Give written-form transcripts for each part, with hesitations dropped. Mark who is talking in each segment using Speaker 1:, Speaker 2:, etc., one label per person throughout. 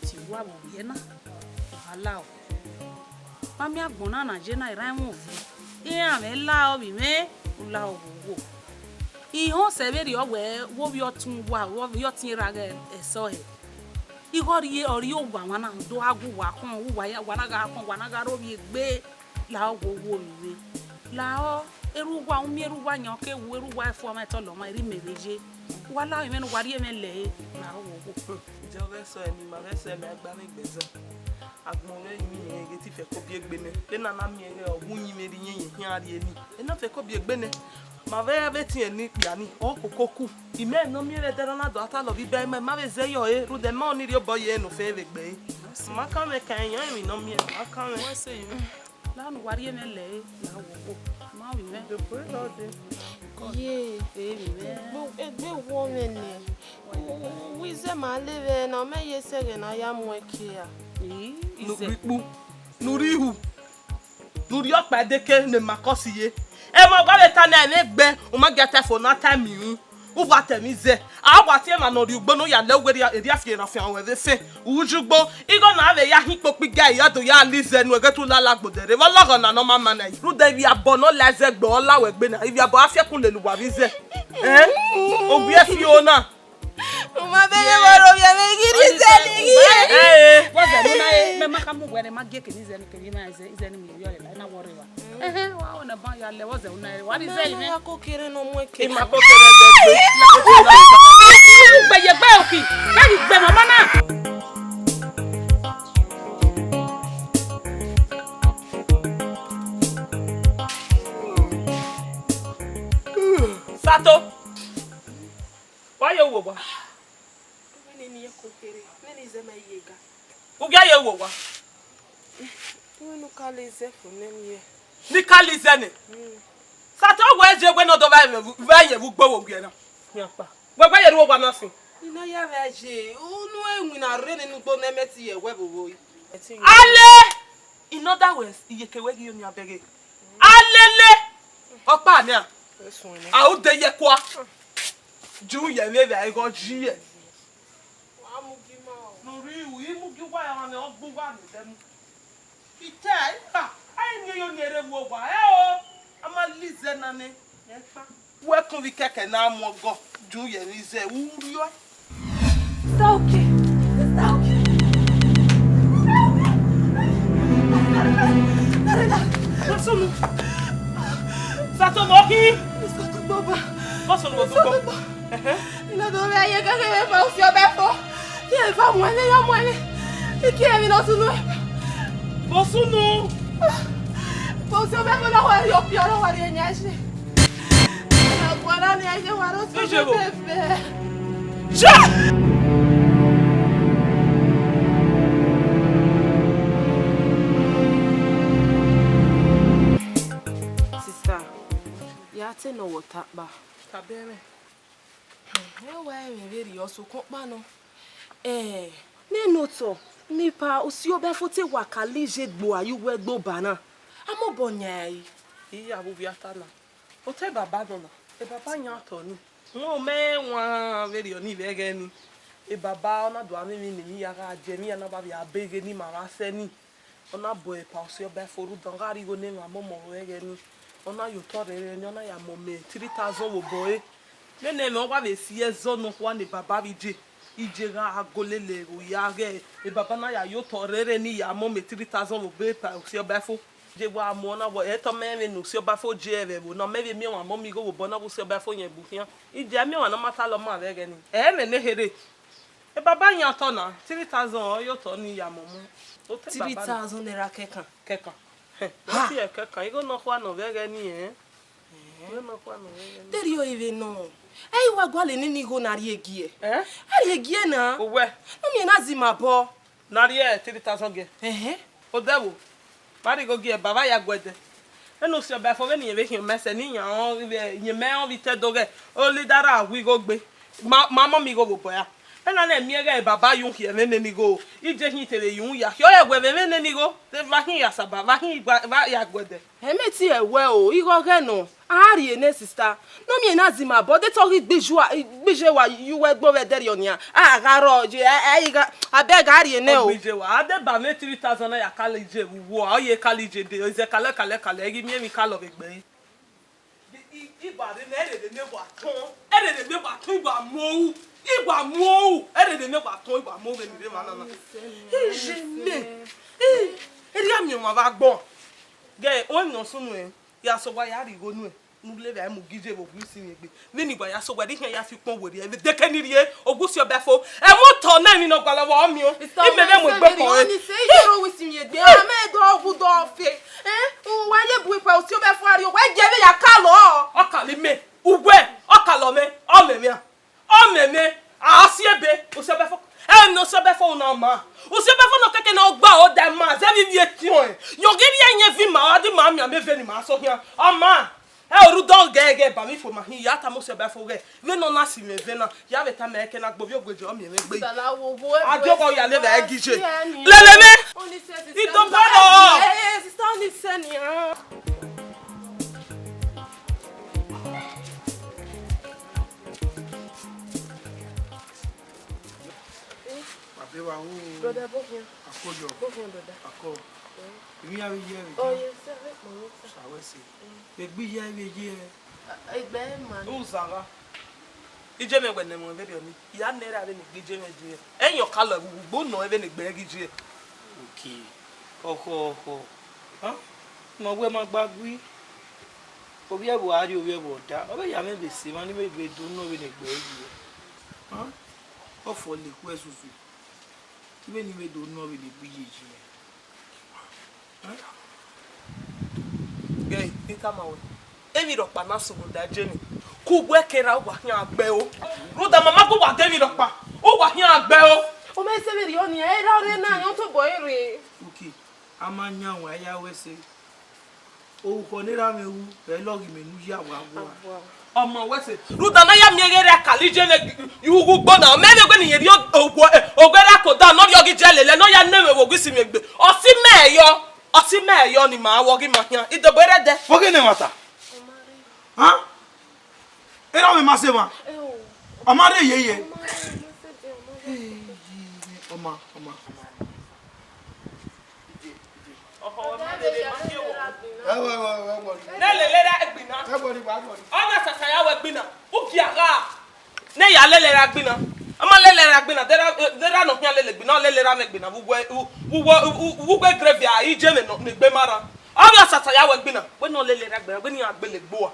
Speaker 1: ti wa wo ye na wala o mami agbona na je na ira mu fi ame la o bi me la o wo ihon se be ri o we wo bi otun wa wo bi otin ra ge eso he igori ori o gba wana do agu wa kon wa ya wana ga ro bi gbe la o wo mi la o erugwa umi erugwa nyoke wu erugwa efo ma to lo ma ri mereje wala ime no wari eme le la o wo
Speaker 2: je o so eni ma fe se me agba mi gbeza agbon re mi yen ge ti fe ko bi egbene le na na mi ere ogun yin me ri yin yin ari eni e na fe ko bi egbene ma ve ave ti eni pia ni o kokoku ime no mi re dero na do ata lo bi be ma ve ze yo e ru de ma oni ri o boy e no fe ve gbe ma ka me kan yan mi no mi e ma ka me
Speaker 1: wo se yin la no wari eme le la o wo ma wi me
Speaker 2: de pray all day
Speaker 3: Ye, egbe wo me ni. We ze ma live na me ye se na ya mweke ya.
Speaker 2: Nuripu. Nurihu. Nuri opa deke ne makosi ye. E mo gba beta na egbe, o ma get for na time mi. U wa temi ze. A wa ti e ma no ri ugbo no ya le weri eri afie na fi awon we fe. Ujugbo, igo na ave ya hin popi ga ya do ya lize nu ege tu lala gbodere. Wo logo na no ma ma na. Ru de bi abo no leze gbo ola we gbe na. Ibi abo afie kun le lu wa bi ze. Obi e fi ona.
Speaker 3: Uma be ye woro bi me giri ze ni.
Speaker 1: wo ze no na me maka mu were ma ge ke ni ze ni ke ni ma ze ni mi yo le na worry wa wa ona ba ya le wo ze una wa ni ze ime
Speaker 3: Ya ko kere no mweke.
Speaker 2: Ima ko kere de gbe.
Speaker 1: gbe ye gbe oki la ni gbe mama na
Speaker 2: Sato. Why you wo wa?
Speaker 3: We ni ye ko kere. Me ni ze ma ye ga.
Speaker 2: U ga ye wo wa?
Speaker 3: We no ka le ze fo ne mi ye.
Speaker 2: Ni kalize ni. Sato we je gbe no do ba ye wu gbo wo gbe na. Yan pa. We gbe ye wo wa na sin.
Speaker 3: Ina ya veje. Unu enwi na re ni gbo na meti ye we bobo yi.
Speaker 2: Ale! In other words, iyeke we gi oni abege. Alele! Opa ni a. A o de ye kwa. Ju ye me be go ji ye.
Speaker 3: Wa mu gi ma o.
Speaker 2: Nuri wu imu gi wa ya na ogbu wa ni dem. Ite pa. Ai ni yo nyere wo wa o. Ama lize na ni. Ye pa. We kun vi keke na mo go. Ju ye ni ze wu yo.
Speaker 3: Sauke. Sauke.
Speaker 2: Sunu. Sato moki.
Speaker 3: Sato baba.
Speaker 2: Boso no go.
Speaker 3: Ina do me ye keke me fa o si obe fo. Ye fa mwele ya mwele. Iki e mi no sunu.
Speaker 2: Bosunu.
Speaker 3: O si obe fo na wa ri o pi oro wa ri enyaje. Na gwara ni aje wa ro so bebe.
Speaker 2: Ja!
Speaker 3: Sister, ya te no water ba.
Speaker 2: Tabere.
Speaker 3: Ewe very also kompa no. Ne noto nipa osi obe fo te wakalije gbo ayu we gbo bana. Amobo nyai.
Speaker 2: Iya bu biata na. O te baba no na. E baba nya to ni. Won me wan very oni vege ni. E baba ona do ami mi ya ga je mi na ba bi abege ni mama se ni. Ona boy pa osi obe fo ru don ga ri go ni ma momo vege ni. Ona yo to re ni ona ya mome 3000 wo boy. Nene me wa be si ezo no kwa ni baba bi je. Ije ga agolele o ya ge e baba na ya yo to rere ni ya mo me 3000 wo be pa osi obe fo. Je wa mo na wo e to me no si oba fo je e bo no me be mi wa mo mi go wo bo na wo si oba fo yen bu fian. Ije mi wa na mata lo ma vege ni. E me ne here. E baba yan to na 3000 yo to ni ya mo mo.
Speaker 3: 3000 naira kekan.
Speaker 2: Kekan. Ha ti e kekan igo no kwa no vege ni no kwa no vege ni.
Speaker 3: There you even know. Ai wa gwale ni go na ri egie. Ari egie na.
Speaker 2: Owe.
Speaker 3: No mi na zima bo.
Speaker 2: Na ri 3000 ge. O dewo. Mari go gi e baba ya gwede. Eno si oba fo be ni e be hin mese ni yan yen me on vi te doge. O li dara wi go gbe. Mama mi go bo ya. ena na miega baba yun here nene go ije hin tere yun ya yo egwe nene go te va hin ya saba va hin va ya gwede
Speaker 3: Emeti ewe o igo ge no ari ene sister no mi na zima bo de tori gbeje wa yuwe gbo we deri onia agaro je iga abeg ari ene o
Speaker 2: gbeje wa ade ba me 3000 na ya kale je wo o ye kale je de ze kale egi mi kale begbe ibade na ere de wa ton ere de wa ton igba mo igba mo ere de wa ton igba mo be ni de ma na je me eri ami o ma ba gbon ge o no sunu e ya so wa ya rigo nu e nule be mu gije bo gusi mi gbe we ni gba ya so wa de yan ya fi pon wori e de ke ni rie ogusi obefo e mo to na mi no gba lowo o mi o ime be mo gbe kon e
Speaker 3: ni se yero wisi mi egbe a me do ogu do fe wa ye bu ipa osi obefo ari o wa je be ya ka lo
Speaker 2: o ka le me ugwe o ka lo me o meme a si ebe osi obefo e no so befo na ma osi obefo no keke na ogba o da ma ze vi etion e yogiri yen vi ma adi ma mi ame ve ni ma so hian o ma e oru don gege ba mi fo ma hin ya ta mo se befo ge we no na si me ve na ya be ta me ke na gbo bi ogbeje o mi me gbe ajobo ya le ve gije lele me ito bolo
Speaker 3: sister ni se ni Brother, both here. Both here, brother.
Speaker 4: We are here.
Speaker 3: Oh, yes, sir.
Speaker 4: I will see. We here, we here.
Speaker 2: Uzanga. Ije me when mo be oni. Ya nera be ni ije me je. En yo kala gbo no e be ni gbe gije.
Speaker 4: Okay. Oko. Huh? No we ma gbagui. Obi e bo ari obi e bo da. Obi ya me be se ma ni me be do no be ni gbe gije. Huh? Ofo le ku esusu. Ibe ni me do no be ni gbe gije.
Speaker 2: Gay, ita mawe. Emi ro pa na sugun da je ni. Ku gbe kera wa hin agbe o. Ruda mama ko wa David ro pa. O wa hin agbe o.
Speaker 3: O me se be ri oni e ra re na yon to boy re.
Speaker 4: Okay. Amanya wa ya we se. O ko ni ra me wu e logi me nu ya wa wa.
Speaker 2: Omo wese. Ruda na ya mi ere akali je ne yugu gbo na. Me me gbe ni yeri ogwera ko da no yogi je lele no ya newe wo gwisi mi gbe. Osi me yo ni ma wo gi ma hian. Idobere de.
Speaker 4: Foge ne mata. Huh? Era me masema. Amare yeye. Oma.
Speaker 2: Lelera egbina. Ona sasa ya we gbina. Ukiaga. Ne ya lelera egbina. Ama lelera egbina. Dera no hian lele gbina, lelera me gbina. Wugwe gravia ije me no gbe mara. Ona sasa ya we gbina. We no lelera egbina, we ni agbele gbo a.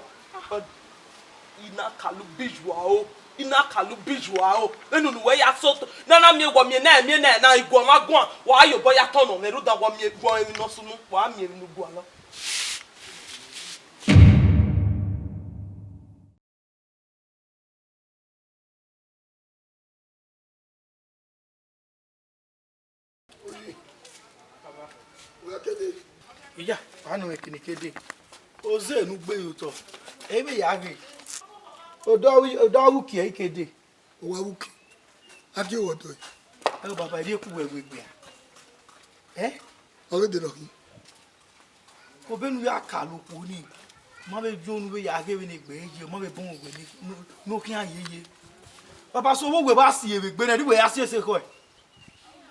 Speaker 2: Ina kalu bijwa o enu nu we ya so na mi wo mi na igwo ma gun wa ayo boya tono me ruda wo mi gwo emi no sunu wa mi emi nu gwo lo
Speaker 4: Iya, anu ekinikede. Oze nu gbe yuto. Ebe ya gbe. Odo wuki ekede.
Speaker 5: Owa wuki. Ake wodo.
Speaker 4: E baba ri ku wegbegbe a.
Speaker 5: Ore de loki.
Speaker 4: Ko benu ya kaluku ni. Mo be jonu be ya ge ni gbe je, mo be bon ogbe ni no kin ayeye. Baba so wo we ba si ewegbe na di we ya si ese ko e.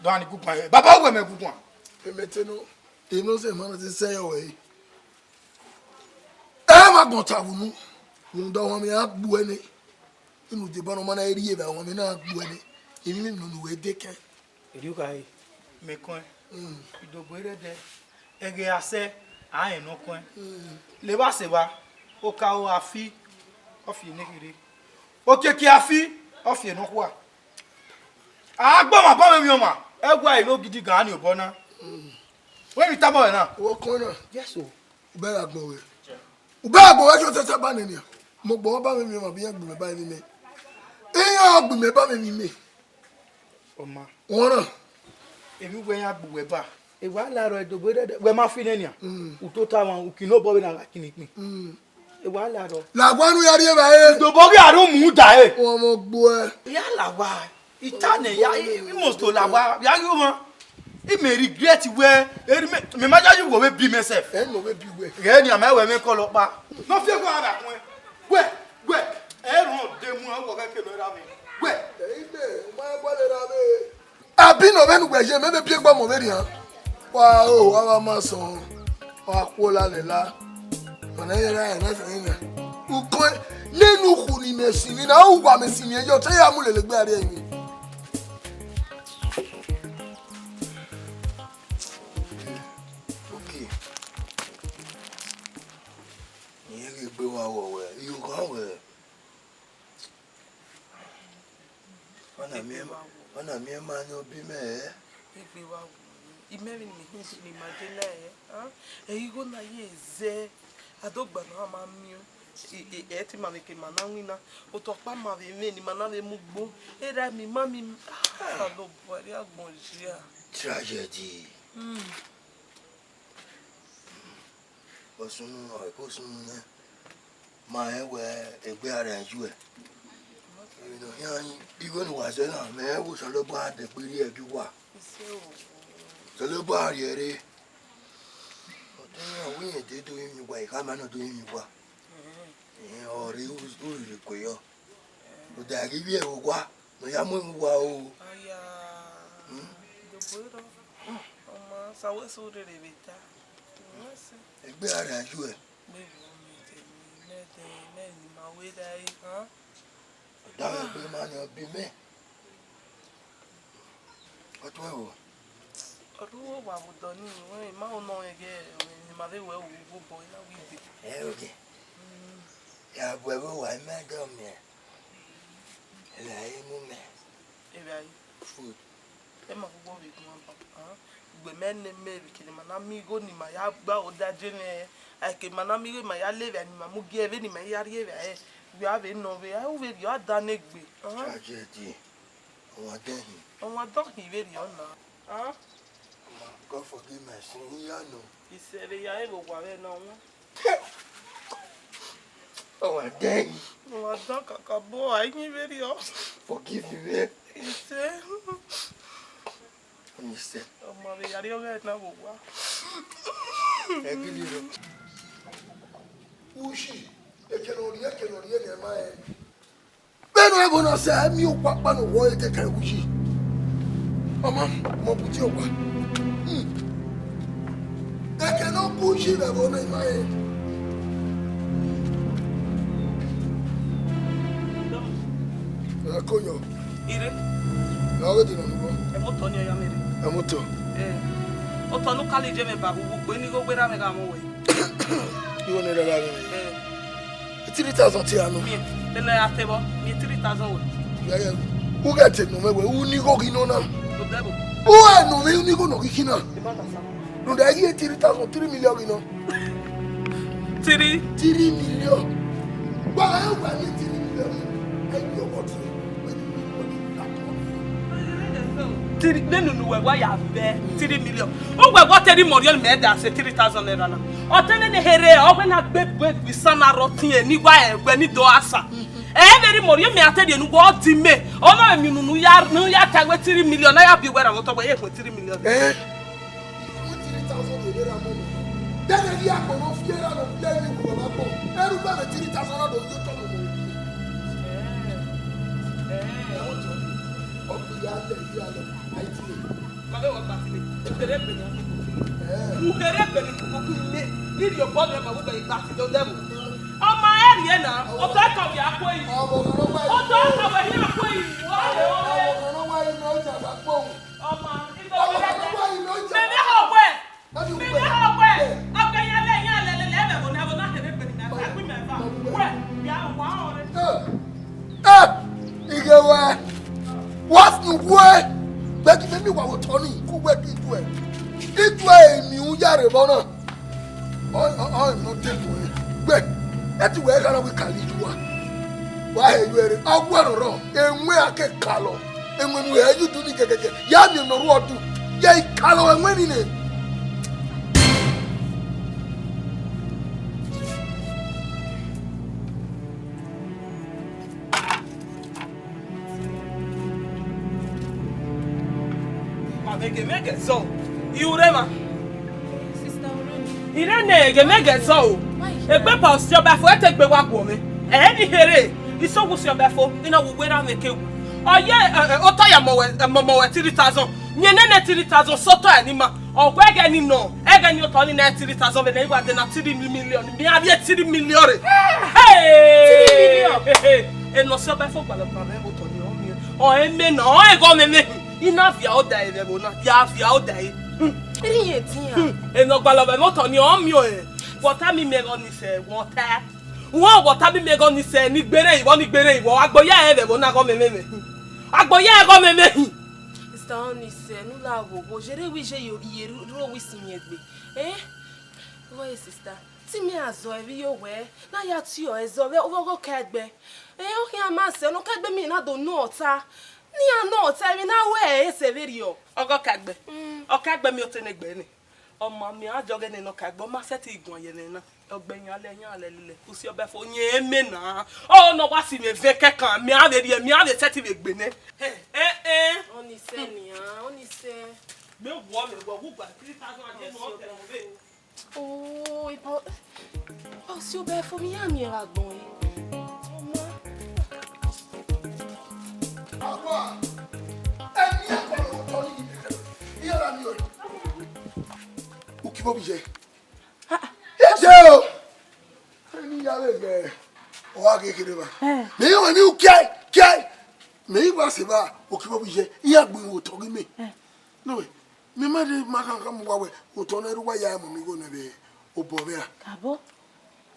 Speaker 4: Do ani ku pa. Baba wo me ku kun.
Speaker 5: Emeteno. Eno se mama ti se yo we. E ma gbon ta wunu. Ndo won mi agbu eni. Inu de bono mana eri e ba won mi na agbu eni. Emi mi nu we de ken.
Speaker 4: Eri ka e. Me kon. Idogbo ere de. Ege ase a en no kon. Le ba se ba. O ka o afi. O fi ni kiri. O ke ki afi. O fi no kwa. Agbo ma ba mi o ma. Egwa iro gidi gan ni obo na. We mi tabo na.
Speaker 5: Wo kon na.
Speaker 4: Yes o.
Speaker 5: Ube agbo we. Ube agbo we so tete ba ni ni. Mo gbo ba mi mo bi agbo me ba ni me. Eyan agbo me ba mi me.
Speaker 4: Oma.
Speaker 5: Wona.
Speaker 4: Emi we yan agbo we ba. E wa la ro edogbo de we ma fi nenia. Uto ta wan ukino bo we na kini pin. E wa la ro.
Speaker 5: La gwanu ya ri e ba e.
Speaker 4: Edogbo ri arun mu da e.
Speaker 5: Won mo gbo e.
Speaker 4: Ya la wa. Itane ya must to la wa ya you man. He may regret where me ma you go be myself.
Speaker 5: Eh no we bi we.
Speaker 4: Ge ni ama we me call pa. No fe go ara kun. We e run de mu wo ka ke no ra mi. We
Speaker 5: Ide ma gba le ra be. Abi no be nu gbe je me be pie gba mo be ri han. Wa o wa ma so. Wa ko la le la. Ona yera na se ni. Uko nenu khu ni mesini na u gwa mesini ejo te ya mu le gbe ari yin. Okay. Ni e gbe wa wo we. You go we. Ona mi ma no bi me.
Speaker 2: Egbe wa imeri ni madela e go na ye ze adogba na ma mi e ti ma me ke mana wina o to pa ma ve me ni mana le mugbo e ra mi ma mi lo bori agbon jia
Speaker 5: Tragedy. Osunu o ko sunu na. Ma e we egbe ara ju e. You know, yan igo ni wa se na me wo so lo ba de peri e ju wa. So lo ba ri ere. O to yan wi e de do yin wa e ka ma no do yin wa. O ri u ri ko yo. O da ri bi e wo wa. No ya mo wa o.
Speaker 2: aya do boro o ma sa we so de beta
Speaker 5: Egbe ara ju e.
Speaker 2: me ni ma we dai
Speaker 5: Da egbe ma ni obi me. O to e wo.
Speaker 2: Oruwo wa budo ni we ma ono ege ni ma le we wo boy na we dey
Speaker 5: Okay. Ya bo e wa me do me. Ela e mu me.
Speaker 2: e bai
Speaker 5: Food.
Speaker 2: e ma gbogbo bi kuma ba gbe me ne me bi kini ma na mi go ni ma ya gba o da je ne ai ke ma na mi go ma ya le ni ma mu ge eve ni ma ya ri eve e bi ave no ve ai u ve bi o da ne gbe
Speaker 5: Tragedy. O den.
Speaker 2: on don hi ve ri ona
Speaker 5: God forgive my sin. Ya no.
Speaker 2: isere ya e go wa ve na won
Speaker 5: Oh, den.
Speaker 2: on don kaka bo ai ni ve ri o
Speaker 5: Forgive me.
Speaker 2: ise
Speaker 5: You said.
Speaker 2: o ma ve ya ri o ve na go wa
Speaker 5: Egili ro. Ushi. Ekelori ne ma e. Benu e bona se mi o papa no wo e kekere ushi. Mama, mo buti o pa. Ekelo bushi le bona ma e. Akonyo.
Speaker 2: ire
Speaker 5: Na we di no mo.
Speaker 2: e mo to ni ya mere
Speaker 5: Amoto.
Speaker 2: o to no kali je me ba bu pe ni go gbe ra me ga mo we
Speaker 5: You want to la me. 3,000 ti anu.
Speaker 2: mi le na atebo mi 3000 we
Speaker 5: Ya ya. Who get it no me we uni go kino na.
Speaker 2: go debo
Speaker 5: Who I no me uni go no kino.
Speaker 2: e ma ta sa
Speaker 5: No da ye 3,000 3 million kino.
Speaker 2: 3
Speaker 5: 3 million. Ba I wa ni 3 million. I go what.
Speaker 2: tiri nenu we wa ya be 3 million o gbe go 3 million me da se 3000 naira na o tene ne here o gbe na gbe bi sana rotin e ni gwa e gbe ni do asa e very million me atede nu go di me o na mi nu ya ta we 3 million na ya bi wera go to gbe ye 3 million
Speaker 5: 3,000 naira mo. Then e ya ko no fiera no play ni ko ba ko. Eru ba 3,000 na do yo to mo. O bi ya le ya le. Ai ti.
Speaker 2: Mame wa batile ukere pe ni ukere pe ni ko mi did your body ma wo be batile o demo o ma eri na o to ka bi akwo yi o to ka we hi akwo yi o
Speaker 5: no wa no ja ba po.
Speaker 2: o ma ibo me me ho we okay ya le be bo na tere pe ni na akwi me ba we ya wa ore
Speaker 5: Igewa. What nu we? Bẹ́ẹ̀ni mímí wà wò tọ́ ní kú wẹ́ kí ìtú ẹ̀. Ìtú ẹ̀ èmi ń yára ìbọn náà. Ọ̀ ìnà tẹ̀lé wẹ̀. Gbẹ̀ ẹ ti wẹ̀ ẹ́ kára wí kàlí ìjú wa. Wà á ẹ̀yọ ẹ̀rẹ̀ ọgbọ́n ọ̀rọ̀ ẹ̀wẹ̀ akẹ́ kàlọ̀. Ẹ̀wẹ̀ nu ẹ̀ ẹ̀yọ dún ní kẹ̀kẹ́kẹ́. Yá mi nọ̀rọ̀ ọdún. Yẹ ìkàlọ̀ ẹ̀wẹ̀ nìyẹn.
Speaker 2: make it so. You rema.
Speaker 3: Sister Oremi.
Speaker 2: Irene make it so. E pe pa osi oba fo e te gbe wa po mi. E ni here. Iso wo si oba fo. Ina wo we ra make ewu. Oye o to ya mo we 3000. Nyenene 3000 soto anima. Ogwege ni no. Ege ni o to ni 3000 be na iwa de na 3 million. Mi abi 3 million. Hey! 3 million. E no si oba fo gba lo pa me mo to ni o mi. O eme na o e go me me. Ina via o da e be bona. Ya via o da e.
Speaker 3: Iri etia.
Speaker 2: E no gba lo be mo to ni o mi o e. Water mi me go ni se water. Wọ́n water mi me go ni se ni gbere ìwọ agboya e be bona go me me. Agboya e go me me.
Speaker 3: Sister Oni se nu la wo jere wi je yo yeru ro wi sinyegbe. Oye sister. Ti mi azo evi yo we na ya ti o ezo we ogo kegbe. O ki ama se no kegbe mi na do no ota. Ni ana ota mi na we e se veri o.
Speaker 2: Ogo kagbe. O kagbe mi o te negbe ni. Ọmọ mi ajoge ni no kagbe ma se ti igun ye ni na. Ogbeyan ale lile. Usi obe fo yin eme na. O no wa si me ve kekan mi ave se ti ve gbe ne.
Speaker 3: Oni se ni oni se.
Speaker 2: Me wo gba 3000 ade no te mo ve.
Speaker 3: Oh, ipo. Oh, si o be fo mi ya mi ra gbon yi.
Speaker 5: Agora, é minha coisa, eu tô ali. E ela me olha. O que vou dizer? Eu! Ele já veio. Olha que ele vai. Nem o que é? Nem vai se vai. O que vou dizer? E a boa, o toque me. Não é? Me mande macanca muawe. O toneiro vai aí, meu amigo, né? O povo é.
Speaker 1: Acabou?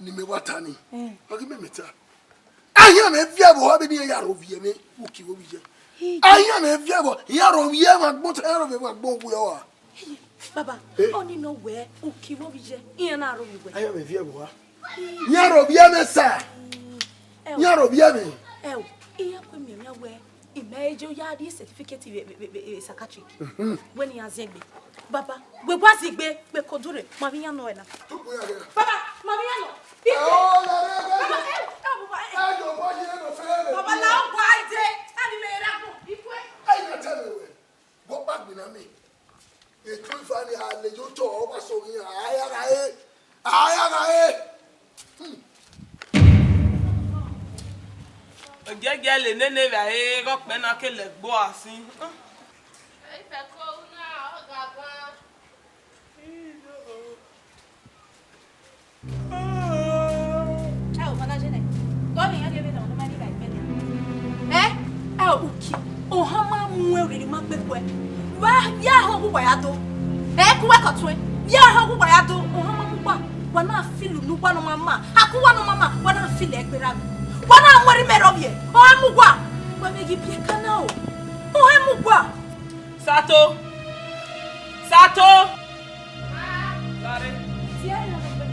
Speaker 5: Ni me watani. Olha que me meta. Aya me viabo, abi ni ya rovie me. O que vou dizer? Aya me viabo, ya rovie ma gbon tero be ma gbon ku yo wa.
Speaker 1: Baba, oni no we ukiwo bije. Iyan na ro mi we.
Speaker 5: Aya me viabo wa. Ya rovie me sa. Ya rovie me.
Speaker 1: Iya kwa mi we. Imeje ya di certificate psychiatric. When he has egbe. Baba, we pass igbe, we kodure. Mami ya no ena. Baba, mami ya no. Baba la o gba ide. Ani me ra go. Ikwe.
Speaker 5: Ai na tell me. Go back na me. E tu fani ale jo to o ba so yin aya ga e.
Speaker 2: Ogege le nene va e go pe na ke le gbo asin.
Speaker 3: E fe ko na o gaba.
Speaker 1: Uki. Ohama muwe ri ma gbegbe. Wa ya ho gugba ya do. Kuwa kotwe. Ya ho gugba ya do. Ohama gugba. Wa na filu nu gba no mama. Akuwa no mama. Wa na file egbera mi. Wa na nwere merobie. Ohamu gwa. Wa megi pie kana o. Ohamu gwa.
Speaker 2: Sato. Lare.
Speaker 1: Ti ya na gbegbe.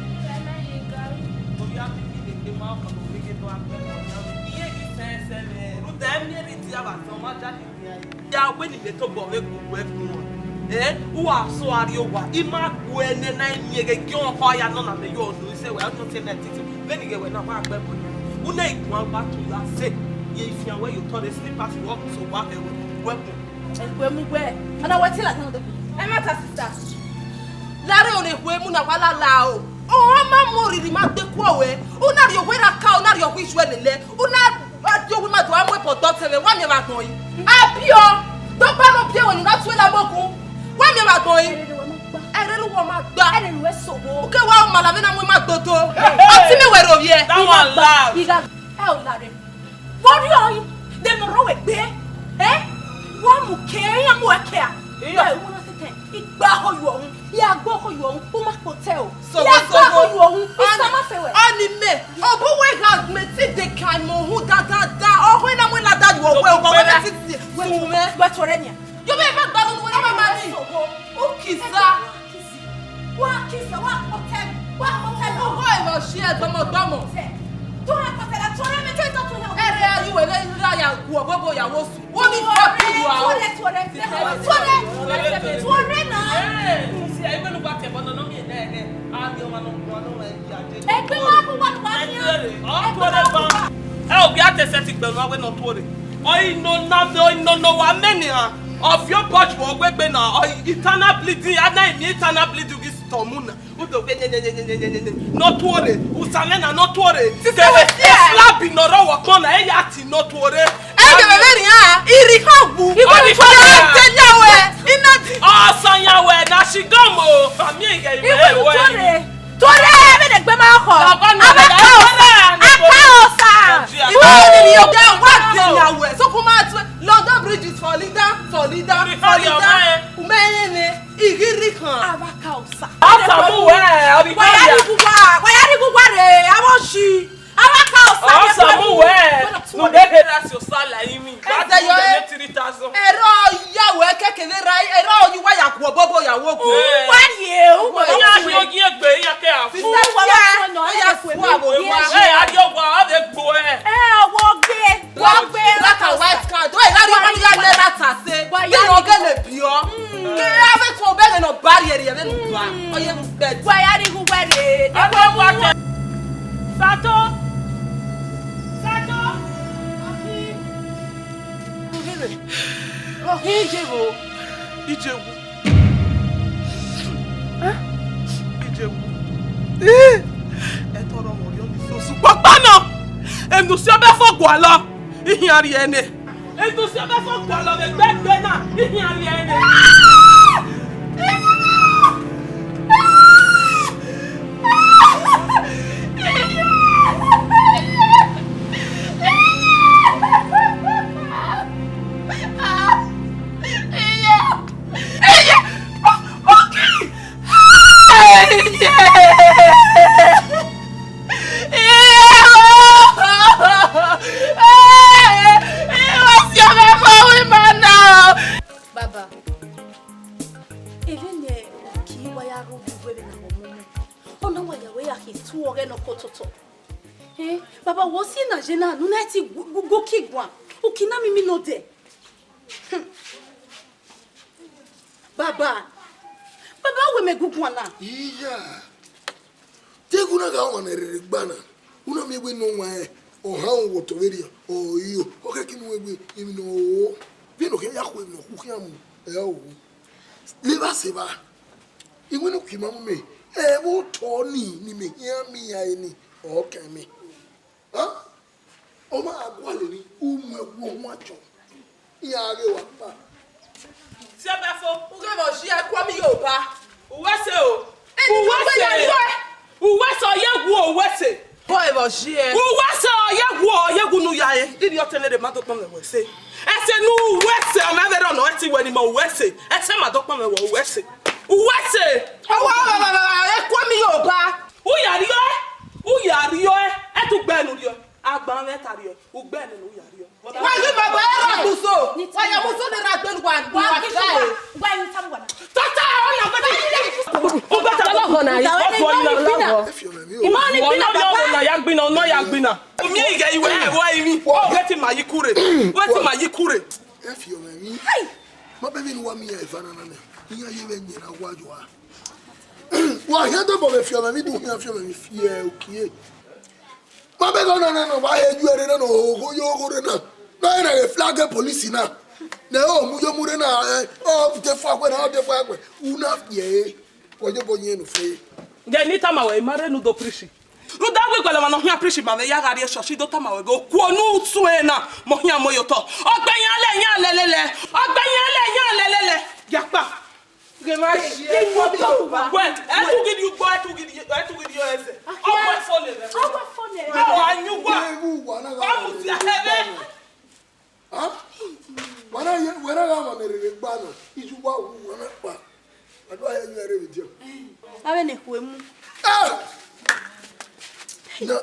Speaker 1: Na ye gari.
Speaker 2: Bo ya mi de ma ko no wege to akpe mo ya. Iye ki sense le. Ru da mi ri ti aba so ma ja ni ya. Ya we ni le to bo we ku we ku. Uwa so ari owa. Ima ku ene na mi ege ki on ko ya no na me yo do se we to te na titi. Be ni ge we na ma akpe mo. Una igun agba to la se. Ye ifian we you turn the slippers walk so wa he we ku.
Speaker 1: Ekwe mu gbe. Ana wati la tan do.
Speaker 3: E mata sister. Lare o le kwe mu na wala la o. Ohama moriri ma gbe ku owe. Una ri owe ra ka, una ri owe isu enele. Una ajo we ma do amwe po dotere wa mi ma gbon yi. Abio. Do ba no bie woni na tu la moku. Wa mi ma gbon yi. Erelu wo ma gba.
Speaker 1: Ene we sobo.
Speaker 3: Ke wa o ma la be na mo ma gbodo. Ati mi we ro vie.
Speaker 2: That one loud.
Speaker 1: Iga. Lare. Wori oyin. Dem ro we gbe. Wa mu ke yan mu eke a.
Speaker 2: Iya.
Speaker 1: Wona tete. Igba ho yo ohun. Ya gbo ho yo ohun. O ma hotel.
Speaker 2: Sobo,
Speaker 1: Ya gba ho
Speaker 2: sobo.
Speaker 1: yo ohun. Isama fewe.
Speaker 3: Ani me. Obo we has me ti de kan mo hu da. Oh we na mo la da wo we o we ti ti. Fu me.
Speaker 1: Wa torenia.
Speaker 3: Yo be fa gba no we na ma ni. O kisa.
Speaker 1: Wa hotel. Wa hotel.
Speaker 3: O go e lo shi e gbomo.
Speaker 1: To ha hotel a tore me te to to.
Speaker 3: Ere ayu we le ra ya ku ogogo ya wo su. Wo mi fa ku wa o.
Speaker 1: Tore na.
Speaker 2: Si ai menu ba ke bono no mi ne. A mi o ma no e ya je.
Speaker 1: Egbe wa bu wa ni.
Speaker 2: O bi ate se ti gbenu awe no to re. O ino na be o ino no wa meni ha. of your body will wake now or eternal bleeding and then eternal bleeding is tomuna. Not worry. Usalena not worry. Slap in no row corner yati not worry.
Speaker 3: Irikabu.
Speaker 2: Ah, Sanyawe, Nashigomo.
Speaker 3: London Bridge is for leader. Baba, what's in a jena? Nunati go kick one. Ukinami mi no de. Baba, we me good one now.
Speaker 5: Yeah. Take una ga wana regbana. Una me we no wa o ha on woto area. O iyo. O ke kinu we imi no. Vi no ke ya ko no ku kiamu. O. Liba seba. Iwe no kimamu me. Wo to ni me hia mi ya ni. O ke me. Huh? Oma agwale ni umwe wo nwacho. Ya ge wa pa.
Speaker 2: Sylvester,
Speaker 3: Ugebo shi akwami Yoruba.
Speaker 2: Uwese o. Uwese oyegu Uwese.
Speaker 3: Ugebo shi e.
Speaker 2: Uwese oyegu nu yaye. Did you tell the man to come and say? Ese nu Uwese amavero no eti weni mo Uwese. Ese ma dokpa me wo Uwese. Uwese.
Speaker 3: Akwami Yoruba.
Speaker 2: Uyari yo etu gbenu yo. Agba meta ri yo. Ugbenu nu uyari yo.
Speaker 3: Why you baba era muso? Why you muso de ra gbenu wan? Why you tam wan?
Speaker 2: Tata ona gbenu. O beta lo hona yi. Imani bina baba. Na yagbina no yagbina. Omi ige iwe ewa imi. O weti ma yikure. Weti ma yikure.
Speaker 5: If you me. Ma baby no wa mi e fana na na. Iya ye we nyina gwajo a. Wa hendo bo me fio me du hia fio me fie okie. Ma be go no ba ye ju ere no go yo go re na. Na ere flag police na. Na o mu yo mu re na o de fo agwe na o de fo agwe. Una ye. Wo je bo yen no fe.
Speaker 2: Ge ni tama we mare nu do prishi. Lu da gwe kwala ma no hia prishi ma me ya gari shoshi do tama we go ku onu tu e na mo hia mo yo to. Ogbeyan lelele. Ogbeyan lelele. Yapa. Ge ma shi e ko bi Yoruba. Well, I to give you ese. Ogbe phone le. No, anyu gwa. Amu ti ahebe.
Speaker 5: Huh? When I am a regbano, is you wa wana pa. Ado aye you are with you.
Speaker 3: Awe ne kwemu.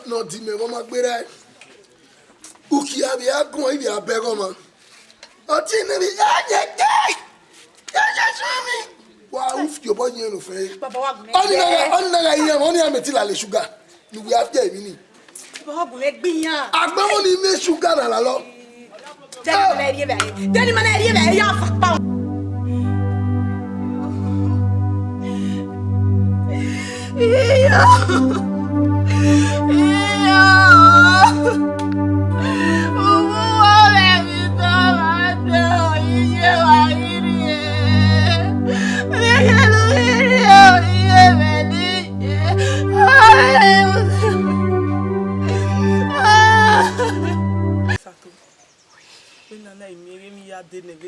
Speaker 5: No di me mama gbera. Uki abi agun ibi abego ma. Oti ne bi ya swami. Wa uf your boy no fe.
Speaker 3: Baba wa gun.
Speaker 5: Onnaga yen oni ameti la le sugar. Ni we have there mi ni.
Speaker 3: Baba wa gun e gbiyan.
Speaker 5: Agba won ni me sugar na la lo.
Speaker 3: Deni mana eri be ya fa pa. Iya. Owo wa le mi to ma de o iye wa yi.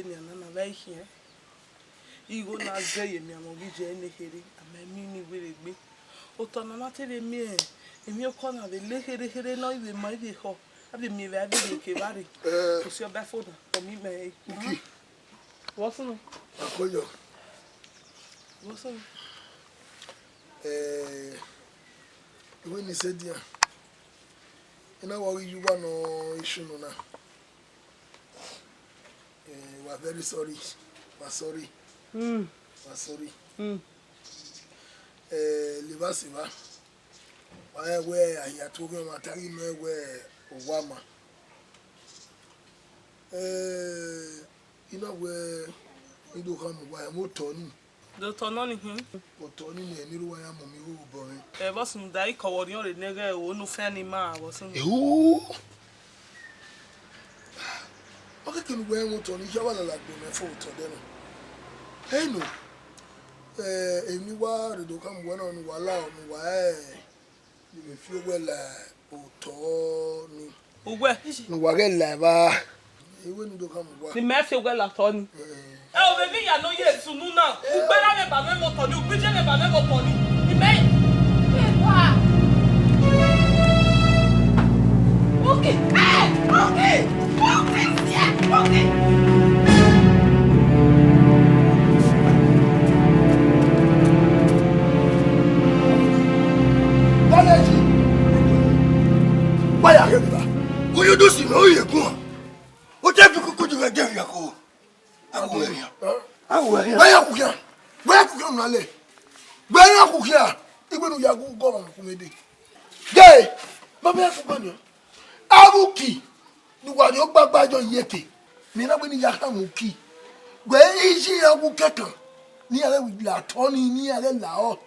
Speaker 2: ni anana vai here. Igo na zeye mi amobi je ne here. Amemi ni weregbe. Otona na tere mi e. Emi o kona be le here no ibe mai de ho. Abi mi ve abi de ke bari. O si oba phone o mi me. What's no?
Speaker 5: Akoyo.
Speaker 2: What's no?
Speaker 5: When he said yeah. You know what you want no issue no now. We are very sorry. We are sorry. We are sorry. Livasiva. Where I had told him at time where Obama. You know where you do come by a motor.
Speaker 2: Do tononi hin.
Speaker 5: Motor ni ni ruwa ya mo mi wo borin.
Speaker 2: Boss mu dai ko wori o le nege o nu fe ni ma boss mu.
Speaker 5: Okay, can we motor ni jawa la gbo me fo to de no. Hey no. Emi wa re do kam wo na nu wala o nu wa ni me fi o la o to ni.
Speaker 2: Ugwe.
Speaker 5: Nu wa ge la ba. Ewe ni do kam wa.
Speaker 2: Ni me fi ugwe la to ni. O baby ya no ye sunu na. Ugbe na me ba me motor ni, ugbe je me ba me motor ni. Ni me.
Speaker 3: Ewa. Okay. Okay. Okay.
Speaker 5: Why are you here? Will you do see no you go? What have you could do again? I will here. Where are you here? Where are you here? Where are you here? Even you are going to go on comedy. Gay, Mamma Fabio. Abuki. You are your babajo yeti. Mina when you are Muki. Where is she? I will get her. Near with La Tony, near the Lao.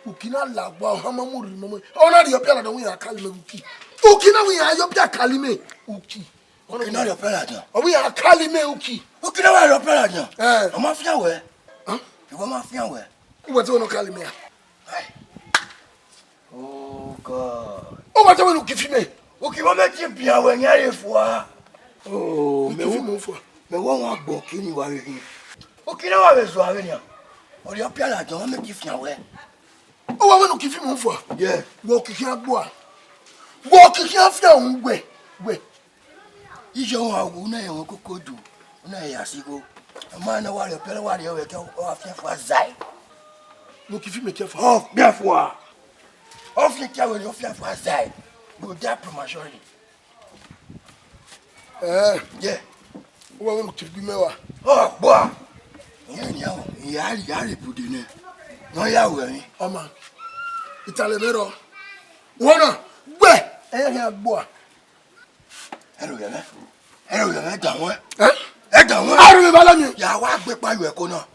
Speaker 5: Ukina la wa hamamuri mama. Ona di opia la we akalime uki. Ukina we ayopia kalime uki. Ukina yo pela jan. O we akalime uki. Ukina wa yo pela jan. O ma fian we. You ma fian we. What you no kalime ya? Oh God. O what you no kifime? Uki wa me ti bia we nyare fua. Oh, me wo fua. Me wo wa gbo kini wa re. Ukina wa we zo awe ni. O yo pia la jan me ti fian we. Oh, I want to give him for. Yeah. Walk here, boy. Walk here, film. Where? You don't want to do. No, yes, you go. A man, what you pay, what you will go off for Zai. Look if you make your off, therefore. Off the cow with your flat for Zai. Go that prematurely. Yeah. Oh, I want to be more. Oh, boy. You know, you put in it. No, ya we. Oh man. Italebero. Wona, gbe. Here boy. Hello ya. Hello ya da won. E da won. Aru mi bala mi. Ya wa gbe pa yo e ko na.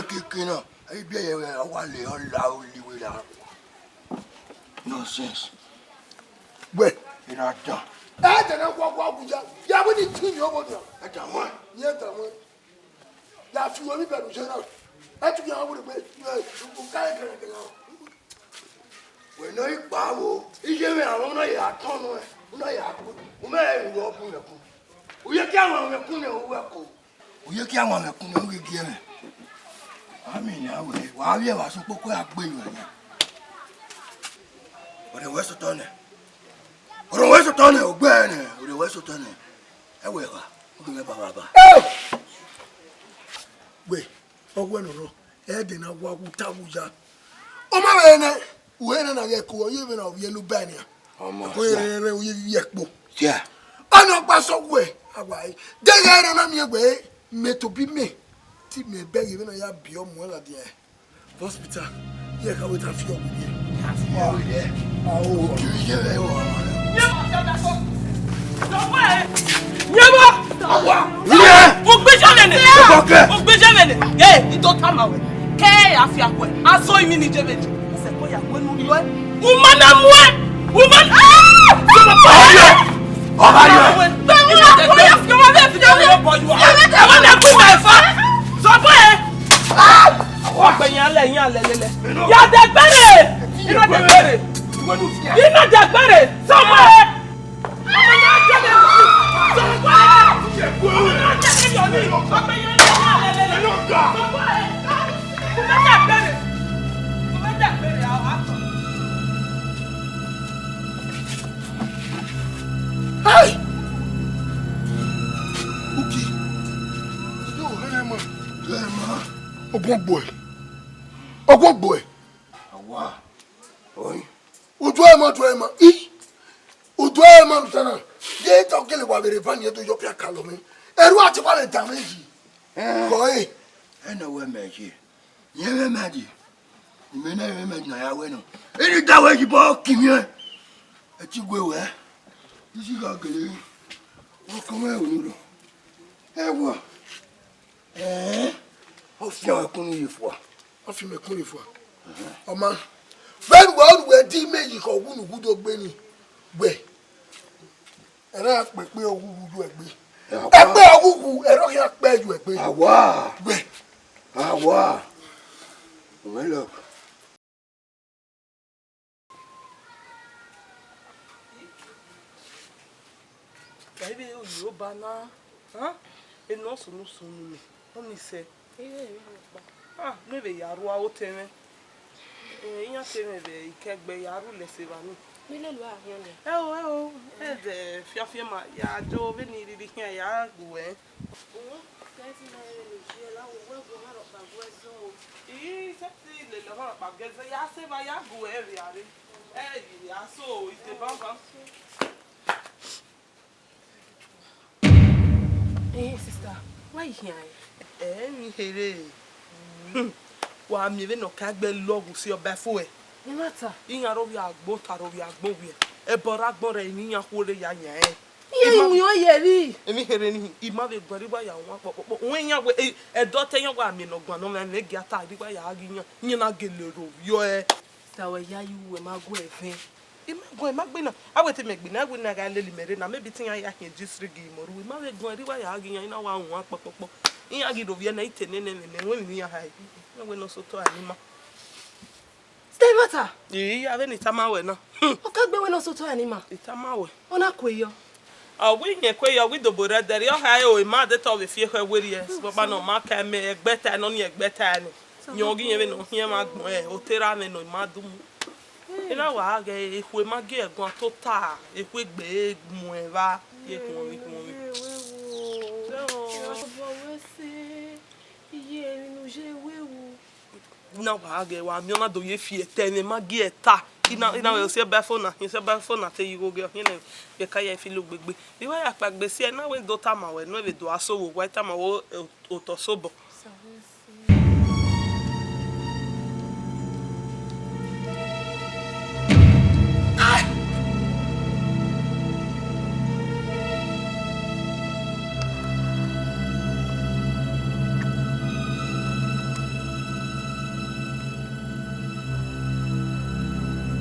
Speaker 5: Kiki na. E bi e wa le o la o liwe la. Nonsense. Gbe. Ina da. E da na gwa Abuja. Ya bo ni tin yo bo do. E da won. Ye da won. Ya fi wo mi be do je na. Atu ya wo be ku kai kan we no ipa wo ije me awon no ya ton no no ya ku o me wo kun le ku o ye ki awon me kun ne o we ko o ye ki awon me kun ne o ge gi me ami ni awe wa ye wa so poko agbe yo ya o de we so ton ne o gbe ne o de we so ton ne e we wa o ge baba we ogwe no e de na gwa ku tabuja o ma we na ye ko ye be na o ye lu bania ko ye re o ye yepo yeah ana pa so we agbai de ga na mi egbe me to bi me ti me be ye na ya bi o mo la de hospital ye ka we ta fi o we ye o ki ye re o
Speaker 2: Somewhere.
Speaker 5: Hey! Uki. Yo, hey, man. Hey, man. Ogwon boy. Awa. Oi. Udwa ma. I. Udwa ma mtana. Ye ta kele wa bere pan ye to yo pia kalo me. Eru ati kwa le damage. Koi. Ena we meji. Ye we meji. Ni na we meji na ya we no. Eni da we ji bo kimye. E ti gwe we. Isi ga gele. O kome onuro. Ewo. O fi an kun yi fo. O fi me kun yi fo. O man. When we di meji ko gunu gudo gbe ni. Gbe. Era pe owu gudu egbe. Egbe ogugu ero ya pe ju egbe. Awa. Gbe. Awa. Well up.
Speaker 2: Baby, you bana. Huh? E no so no me. Oni se. Maybe yaru a oteme. Iya teme be ikegbe yaru le se bani.
Speaker 3: Mile lo ahun le.
Speaker 2: De fiafia ma ya do be ni ri hin ya guwe. Le la ba geze ya se ba ya guwe ri ari. Ya so ite bamba.
Speaker 3: Sister, why you here?
Speaker 2: Mi here. Wa mi be no ka gbe logu si oba fo e.
Speaker 3: Ni mata.
Speaker 2: Iyan ro bi agbo taro bi agbo wi. E bora gbon re ni yan ko re ya yan e.
Speaker 3: Iye yo ye ri.
Speaker 2: Emi here ni ima be gbon ri ba ya won popo. Won yan we e do te yan wa mi no gbon no me gi ata ri ba ya gi yan. Yin na gele ro yo e.
Speaker 3: Sa we ya yu we ma go even.
Speaker 2: Ima gbe na. Awete me gbe na we na ga le mere na maybe tin ya hin jisri gi mo ru. Ima be gbon ri ba ya gi yan ina wa won popo. Iyan gi do bi na ite ne we ni ya hai. We no so to anima.
Speaker 3: Stay matter.
Speaker 2: Ave ni tamawe na.
Speaker 3: O ka gbe we no so to anima.
Speaker 2: Itamawe.
Speaker 3: Ona kweyo.
Speaker 2: We nye kweyo we do bore der yo ha o ma de to be fie hwe weri yes. Baba no ma ka me egbeta no ni egbeta ni. Nyogi nye we no hie ma gbon e o tera me no ma dum. Ina wa ge ehwe ma ge egun to ta ehwe gbe mu e ba ye kun mi. Na wa ge wa mi ona do ye fie tene ma ge eta ina we se ba phone te you go you know ye ka ye fi lo gbegbe bi wa ya pa gbe si e na we do ta ma we no we do aso wo wa ta ma wo o to so bo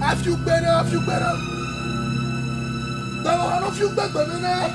Speaker 5: Have you better. Baba, I don't feel better than that.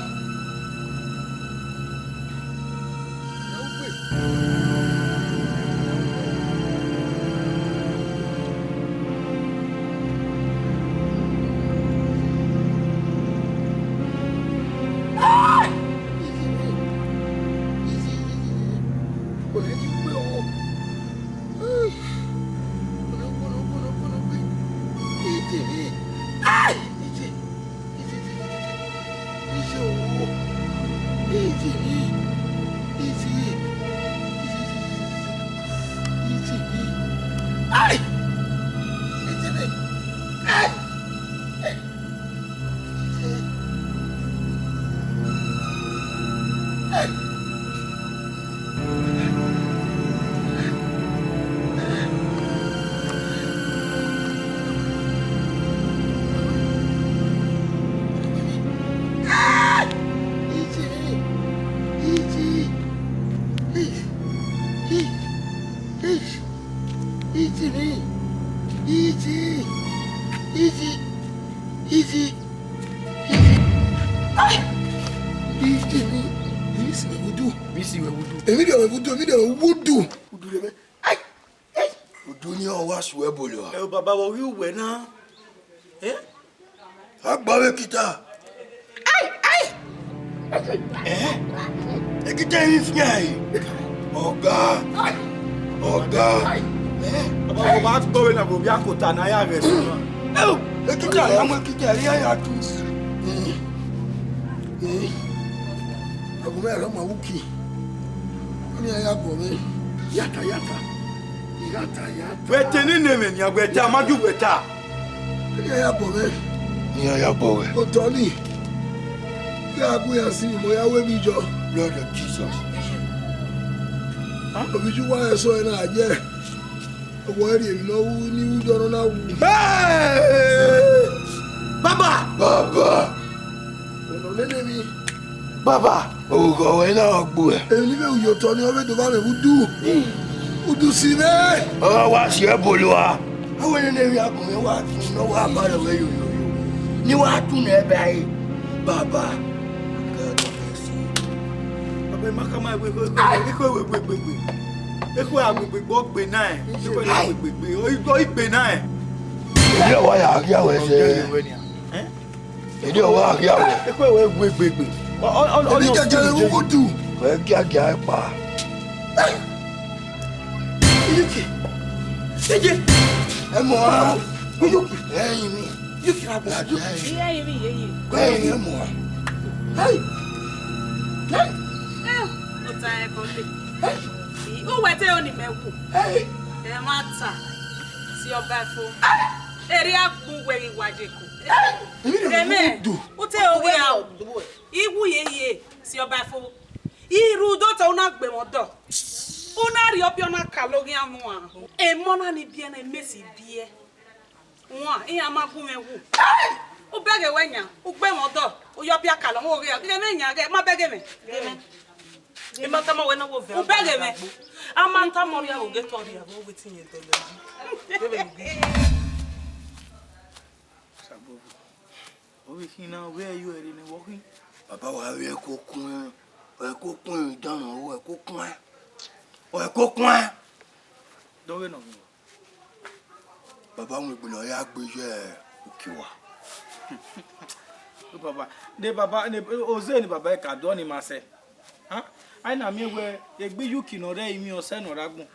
Speaker 4: Baba wo we na
Speaker 5: Agbawe kita. Ekita ifnyai. Ọ̀gá.
Speaker 4: Baba ba to go na go bi akota na ya re so na.
Speaker 5: Ekita ya mo kita ri ya tu.
Speaker 6: Abu me ro ma wuki. Oni ya bo me. Yata.
Speaker 4: Wete ni neme ni agweta maju weta.
Speaker 6: Oni ya bo me.
Speaker 5: Ni ya bo we.
Speaker 6: O Tony. Ya bu ya si mo ya we mi jo.
Speaker 5: Lord of Jesus.
Speaker 6: Obi ju wa eso na aje. Owo eri emi no wu ni wu jo na wu.
Speaker 4: Baba.
Speaker 6: Ono nene mi.
Speaker 4: Baba.
Speaker 5: O go we na gbo e.
Speaker 6: Emi be uyo to ni o be do ba me wudu. Udu si me.
Speaker 5: O wa si e bolua. Awe nene mi agun mi wa tun no wa ba lo we yo. Ni wa tun e be ai. Baba.
Speaker 4: Makama we Eko agbegbe gbogbe na e. Eko agbegbe o igbe na e.
Speaker 5: Ile wa ya ri awe se. Ile wa ri awe.
Speaker 4: Eko we gbegbe.
Speaker 6: Oni jẹjẹrẹ wudu.
Speaker 5: We kia e pa.
Speaker 6: Yuki. Eje.
Speaker 5: E mo a.
Speaker 6: Yuki.
Speaker 5: Eyin mi.
Speaker 6: Yuki ra bo.
Speaker 1: Iye mi yeye.
Speaker 5: Eyin mo a.
Speaker 6: Hey.
Speaker 1: Ota e ko le. O wete oni mewu.
Speaker 6: Hey.
Speaker 1: E ma ta. Si oba fo. Eri agbu we iwaje ko. Eme. Ute owe a. Iwu yeye si oba fo. Iru do to una gbe won do. Una ri obi ona kalori amu a. E mona ni bie na mesi bie. Won e amagu mewu. O bege wenya, o gbe won do. O yo bia kalo won ori. Ge me nya ge ma bege me.
Speaker 2: Imata ma we na wo ve.
Speaker 1: O bege me.
Speaker 2: Amanta mo ya o get tori ya wo wetin ye to le. Bebe bi.
Speaker 4: Sabobu. Obi kina where you are in walking?
Speaker 5: Baba wa we ko kun. O ko kun dana o ko kun. O ko kun.
Speaker 4: Don't we know.
Speaker 5: Baba mo gbe lo ya gbe je okiwa.
Speaker 4: Baba. Ne baba ne oze ni baba e ka do ni ma se. I na me we egbe yuki no re imi o se no ragbon.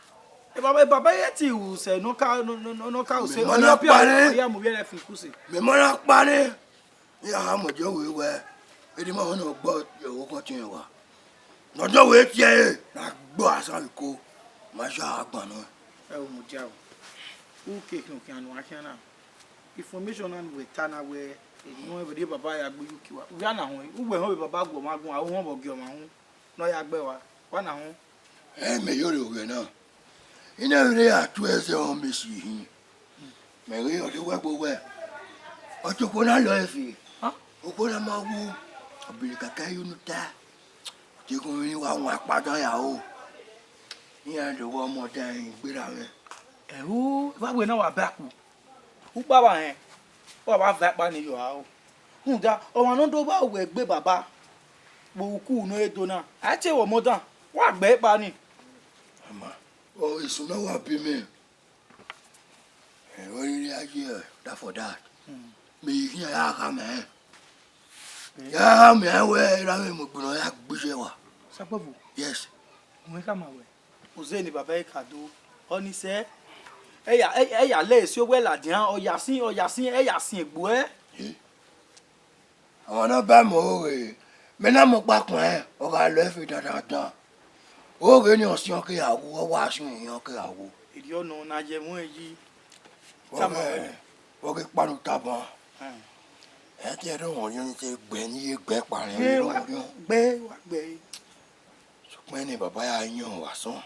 Speaker 4: Baba ye ti u se no ka o se
Speaker 5: Me na pare.
Speaker 4: Ya mo bi re fin kusi.
Speaker 5: Me mo na pare. Ya mo je we. Edi ma wona gbo yo ko tin wa. Nojo we ti e na gbo asa ko. Ma sha agbon no.
Speaker 4: E o mo ja o. U ke no kan wa kan na. Information and we tana we no every baba ya gbe yuki wa. We na ho. U we ho baba gbo magun a ho bo gi o ma ho. No ya gbe wa na ho.
Speaker 5: Me yo le we na. Ina re atu ese o mi si hin. Me re o de wa gbo we. O to ko na lo e fi. O ko na ma wu. Obiri kaka yu nu ta. Ti ko ni wa won apadan ya o. Iya do wo mo dan gbera we.
Speaker 4: Ba we na wa ba ku. U pa ba hen. Wa ba va pa ni yo ha o. Da o wa no do ba we gbe baba. Bo ku no edo na. A che wo mo dan. Wa gbe pa ni.
Speaker 5: Ama. O isuna wa bi me. O ri aje that for that. Me yin ya ka me. Ya me we ra me mo gbono ya gbise wa.
Speaker 4: Sababu.
Speaker 5: Yes.
Speaker 4: Mo ka ma we. Oze ni baba e ka do. Oni se eya le si o we la dian oya sin eya sin egbo e.
Speaker 5: Àwọn na ba mo re. Me na mo pa kun e. O ga lo fi dada. O re ni osin ke awo wa sin yan ke awo.
Speaker 4: Idi ono na je mo eyi.
Speaker 5: O ke panu taban. E ti ro won yin se gbe ni gbe parin lo.
Speaker 4: Gbe wa gbe.
Speaker 5: Ṣùgbọ́n ni bàbá ya yan wa son.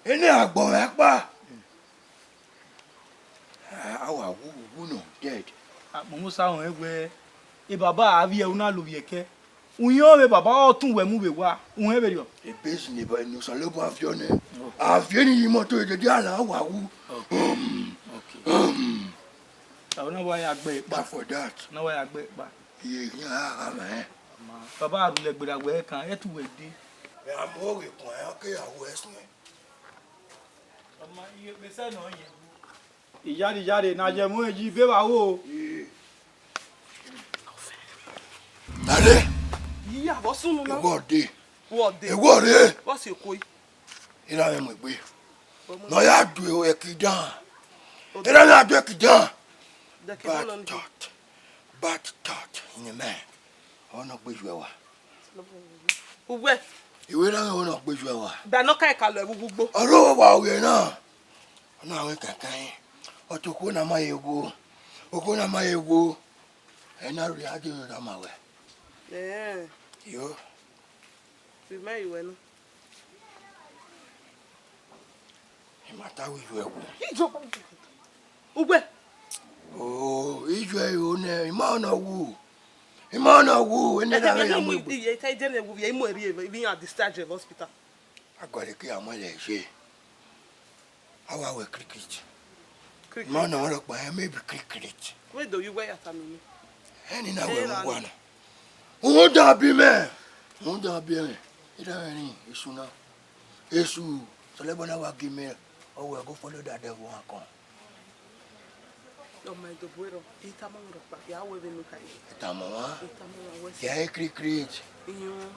Speaker 5: Eni agbon e pa. Awa wu no dead.
Speaker 4: Mo mo sa won egbe. E baba avi e una lo bieke. Unyo be baba o tun we mu be wa. Un e be yo.
Speaker 5: E base ni ba ni so le bo avion ni. Avion ni mo to je di ala wa wu.
Speaker 4: Ta na wa ya gbe pa.
Speaker 5: For that.
Speaker 4: Na wa ya gbe pa.
Speaker 5: Ye yin ara me.
Speaker 4: Baba arule gbedagbe kan e tu we de.
Speaker 5: Me amore kun e ke yawo esun.
Speaker 4: Ọmọ iye pe se na yin. Iyari na je mu eji be wa wo.
Speaker 5: Dale.
Speaker 2: Iya bo sunu na.
Speaker 5: Go de.
Speaker 2: What day?
Speaker 5: Ewo
Speaker 2: What's your koi?
Speaker 5: ila me gbe. No ya du e kidan. Ila na du e kidan. Bad thought in a man. Ona gbeju wa.
Speaker 2: Uwe.
Speaker 5: Iwe la ona gbeju wa.
Speaker 2: Ba no kai ka lo gbugbo.
Speaker 5: Oro wa we na. Ona we kankan. Otoko na ma ego. Oko na ma ego. Ena ri ade na ma we. Yo.
Speaker 2: We may you no.
Speaker 5: E mata we we.
Speaker 2: Uwe.
Speaker 5: Oh, ijwe yo ne imana wu. Imana wu ene na ya mu.
Speaker 2: Ye tai je na wu ye mo eri e bi at discharge hospital.
Speaker 5: Agore ki amole se. Awa we cricket. Mana ora pa e maybe cricket.
Speaker 2: Where do you wear at me?
Speaker 5: Eni na we ngwana. Won da bi me. Won da bi me. Ida ni isuna. Esu. So le bona wa give me. Oh, we go follow that devil one come.
Speaker 2: Oh my God, bueno. Itamangro pa. Ya we be no kai.
Speaker 5: Itamawa.
Speaker 2: Itamangro we.
Speaker 5: Ya cricket.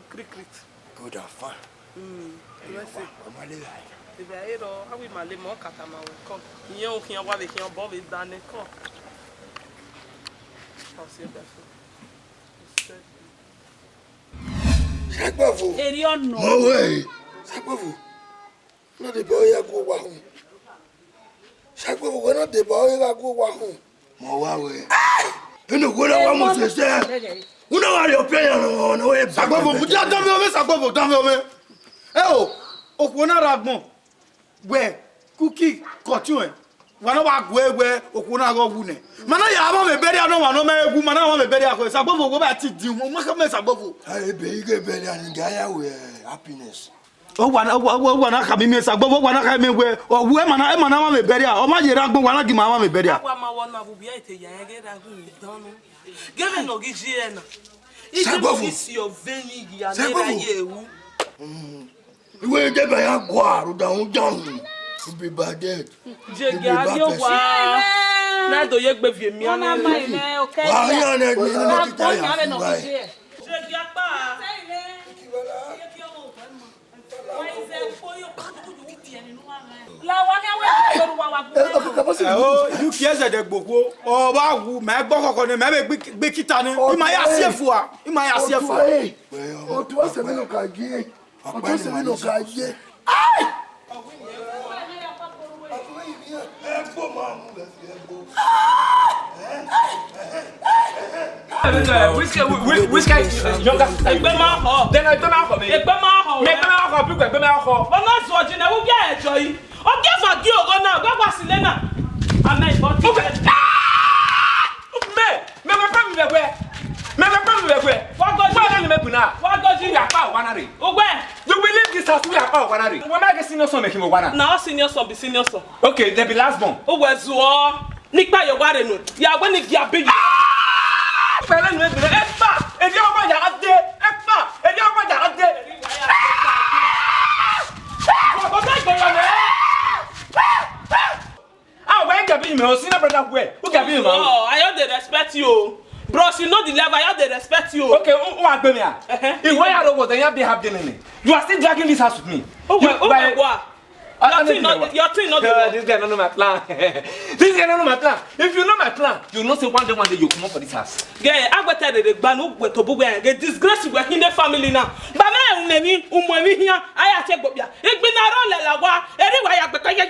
Speaker 2: Cricket.
Speaker 5: Good and fun.
Speaker 2: Let's see.
Speaker 5: Omale lai.
Speaker 2: Ibe ayero, awi male mo katama we ko. Iyan o kiyan wa le kiyan bo be dane ko. O se be fun.
Speaker 5: Sakbafu.
Speaker 1: Eri ono.
Speaker 5: No way. Sakbafu. No de boy ya go wa hun. Sakbafu we no de boy ya go wa hun. Mo wa we. Enu go na wa mo se se. Una wa le opinion no we.
Speaker 4: Sakbafu, mu ja don me Sakbafu, don me. Okuna ragbon. We cookie continue. Wana wa gwe okuna go wu ne. Mana ya ma me beri ano wa no me egu mana wa me beri ako. Sakbafu go ba ti di mo ka me Sakbafu.
Speaker 5: Ai be ige be ni ga ya we happiness.
Speaker 4: Wana ka mi Sakbafu wana ka me we. O we mana wa me beri a. O ma je ragbon wana gi ma wa me beri a.
Speaker 2: Wa ma wona bu bia ite yan ge ragbon danu. Gebe no gi ji na.
Speaker 5: Sakbafu.
Speaker 2: Isi o veni gi ya na ye ewu.
Speaker 5: Iwe de be ya go aru da un jan. Be bad.
Speaker 2: Jege adi o wa. Na do ye gbe vie mi
Speaker 1: Ona
Speaker 2: ana.
Speaker 1: mai me o ke.
Speaker 5: Wa ya na ni na ti ta ya.
Speaker 2: Jege apa.
Speaker 1: La wa ke we ko wa wa.
Speaker 4: Oh, you kieze de gbogbo. O ba wu me gbo kokon ni me gbe kita ni. Ima ya siefu a. Ima ya siefu.
Speaker 6: O tu se mi no ka je. O tu se mi no ka je.
Speaker 7: Which kind younger sister?
Speaker 2: Egbe ma ho.
Speaker 7: Then I don't know me.
Speaker 2: Egbe ma ho.
Speaker 7: Me egbe ma ho, people egbe ma ho.
Speaker 2: But not so jina wo bia ejo yi. O bia fa gi ogo na, gba kwa sile na. Ana ibo ti.
Speaker 7: Me pa mi begwe. Me pa mi begwe.
Speaker 2: Wa go
Speaker 7: Wa na me buna.
Speaker 2: Wa go ji
Speaker 7: Ya pa wanare.
Speaker 2: Ogbe.
Speaker 7: You will leave this house we are pa wanare. We ma get senior son make him wana.
Speaker 2: Na o senior son be senior son.
Speaker 7: Okay, there be last born.
Speaker 2: O we zuo. Nipa yo ware no. Ya gbe ni gi abeyi.
Speaker 7: Fẹ́lẹ́ nu ebìnrin ẹ pa èdè ọgbà yàrá dé ẹ pa èdè ọgbà yàrá dé. Ọ̀pọ̀tọ̀ ìgbẹ̀yọ̀ rẹ̀. Àwọn ọ̀gbẹ́ gẹ̀bí ìmọ̀ ọ̀ senior brother wẹ̀ ó gẹ̀bí ìmọ̀.
Speaker 2: Oh, I don't dey respect you. Bros, you know the level, I don't dey respect you.
Speaker 7: Okay, who are gbẹ̀mí à? Ìwé yàrá owó tẹ̀yìn àbí have dinner ni. You are still dragging this house with me.
Speaker 2: Oh, what? Your thing not
Speaker 7: This guy don't know my plan. This guy don't know my plan. If you know my plan, you know say one day you come up for this house.
Speaker 2: Yeah, I go tell the gba no gbe to bugbe get disgrace we in the family now. Ba me unemi umwemi hia aya che gbobia. Igbi na ro le la wa eri wa ya gbe ya.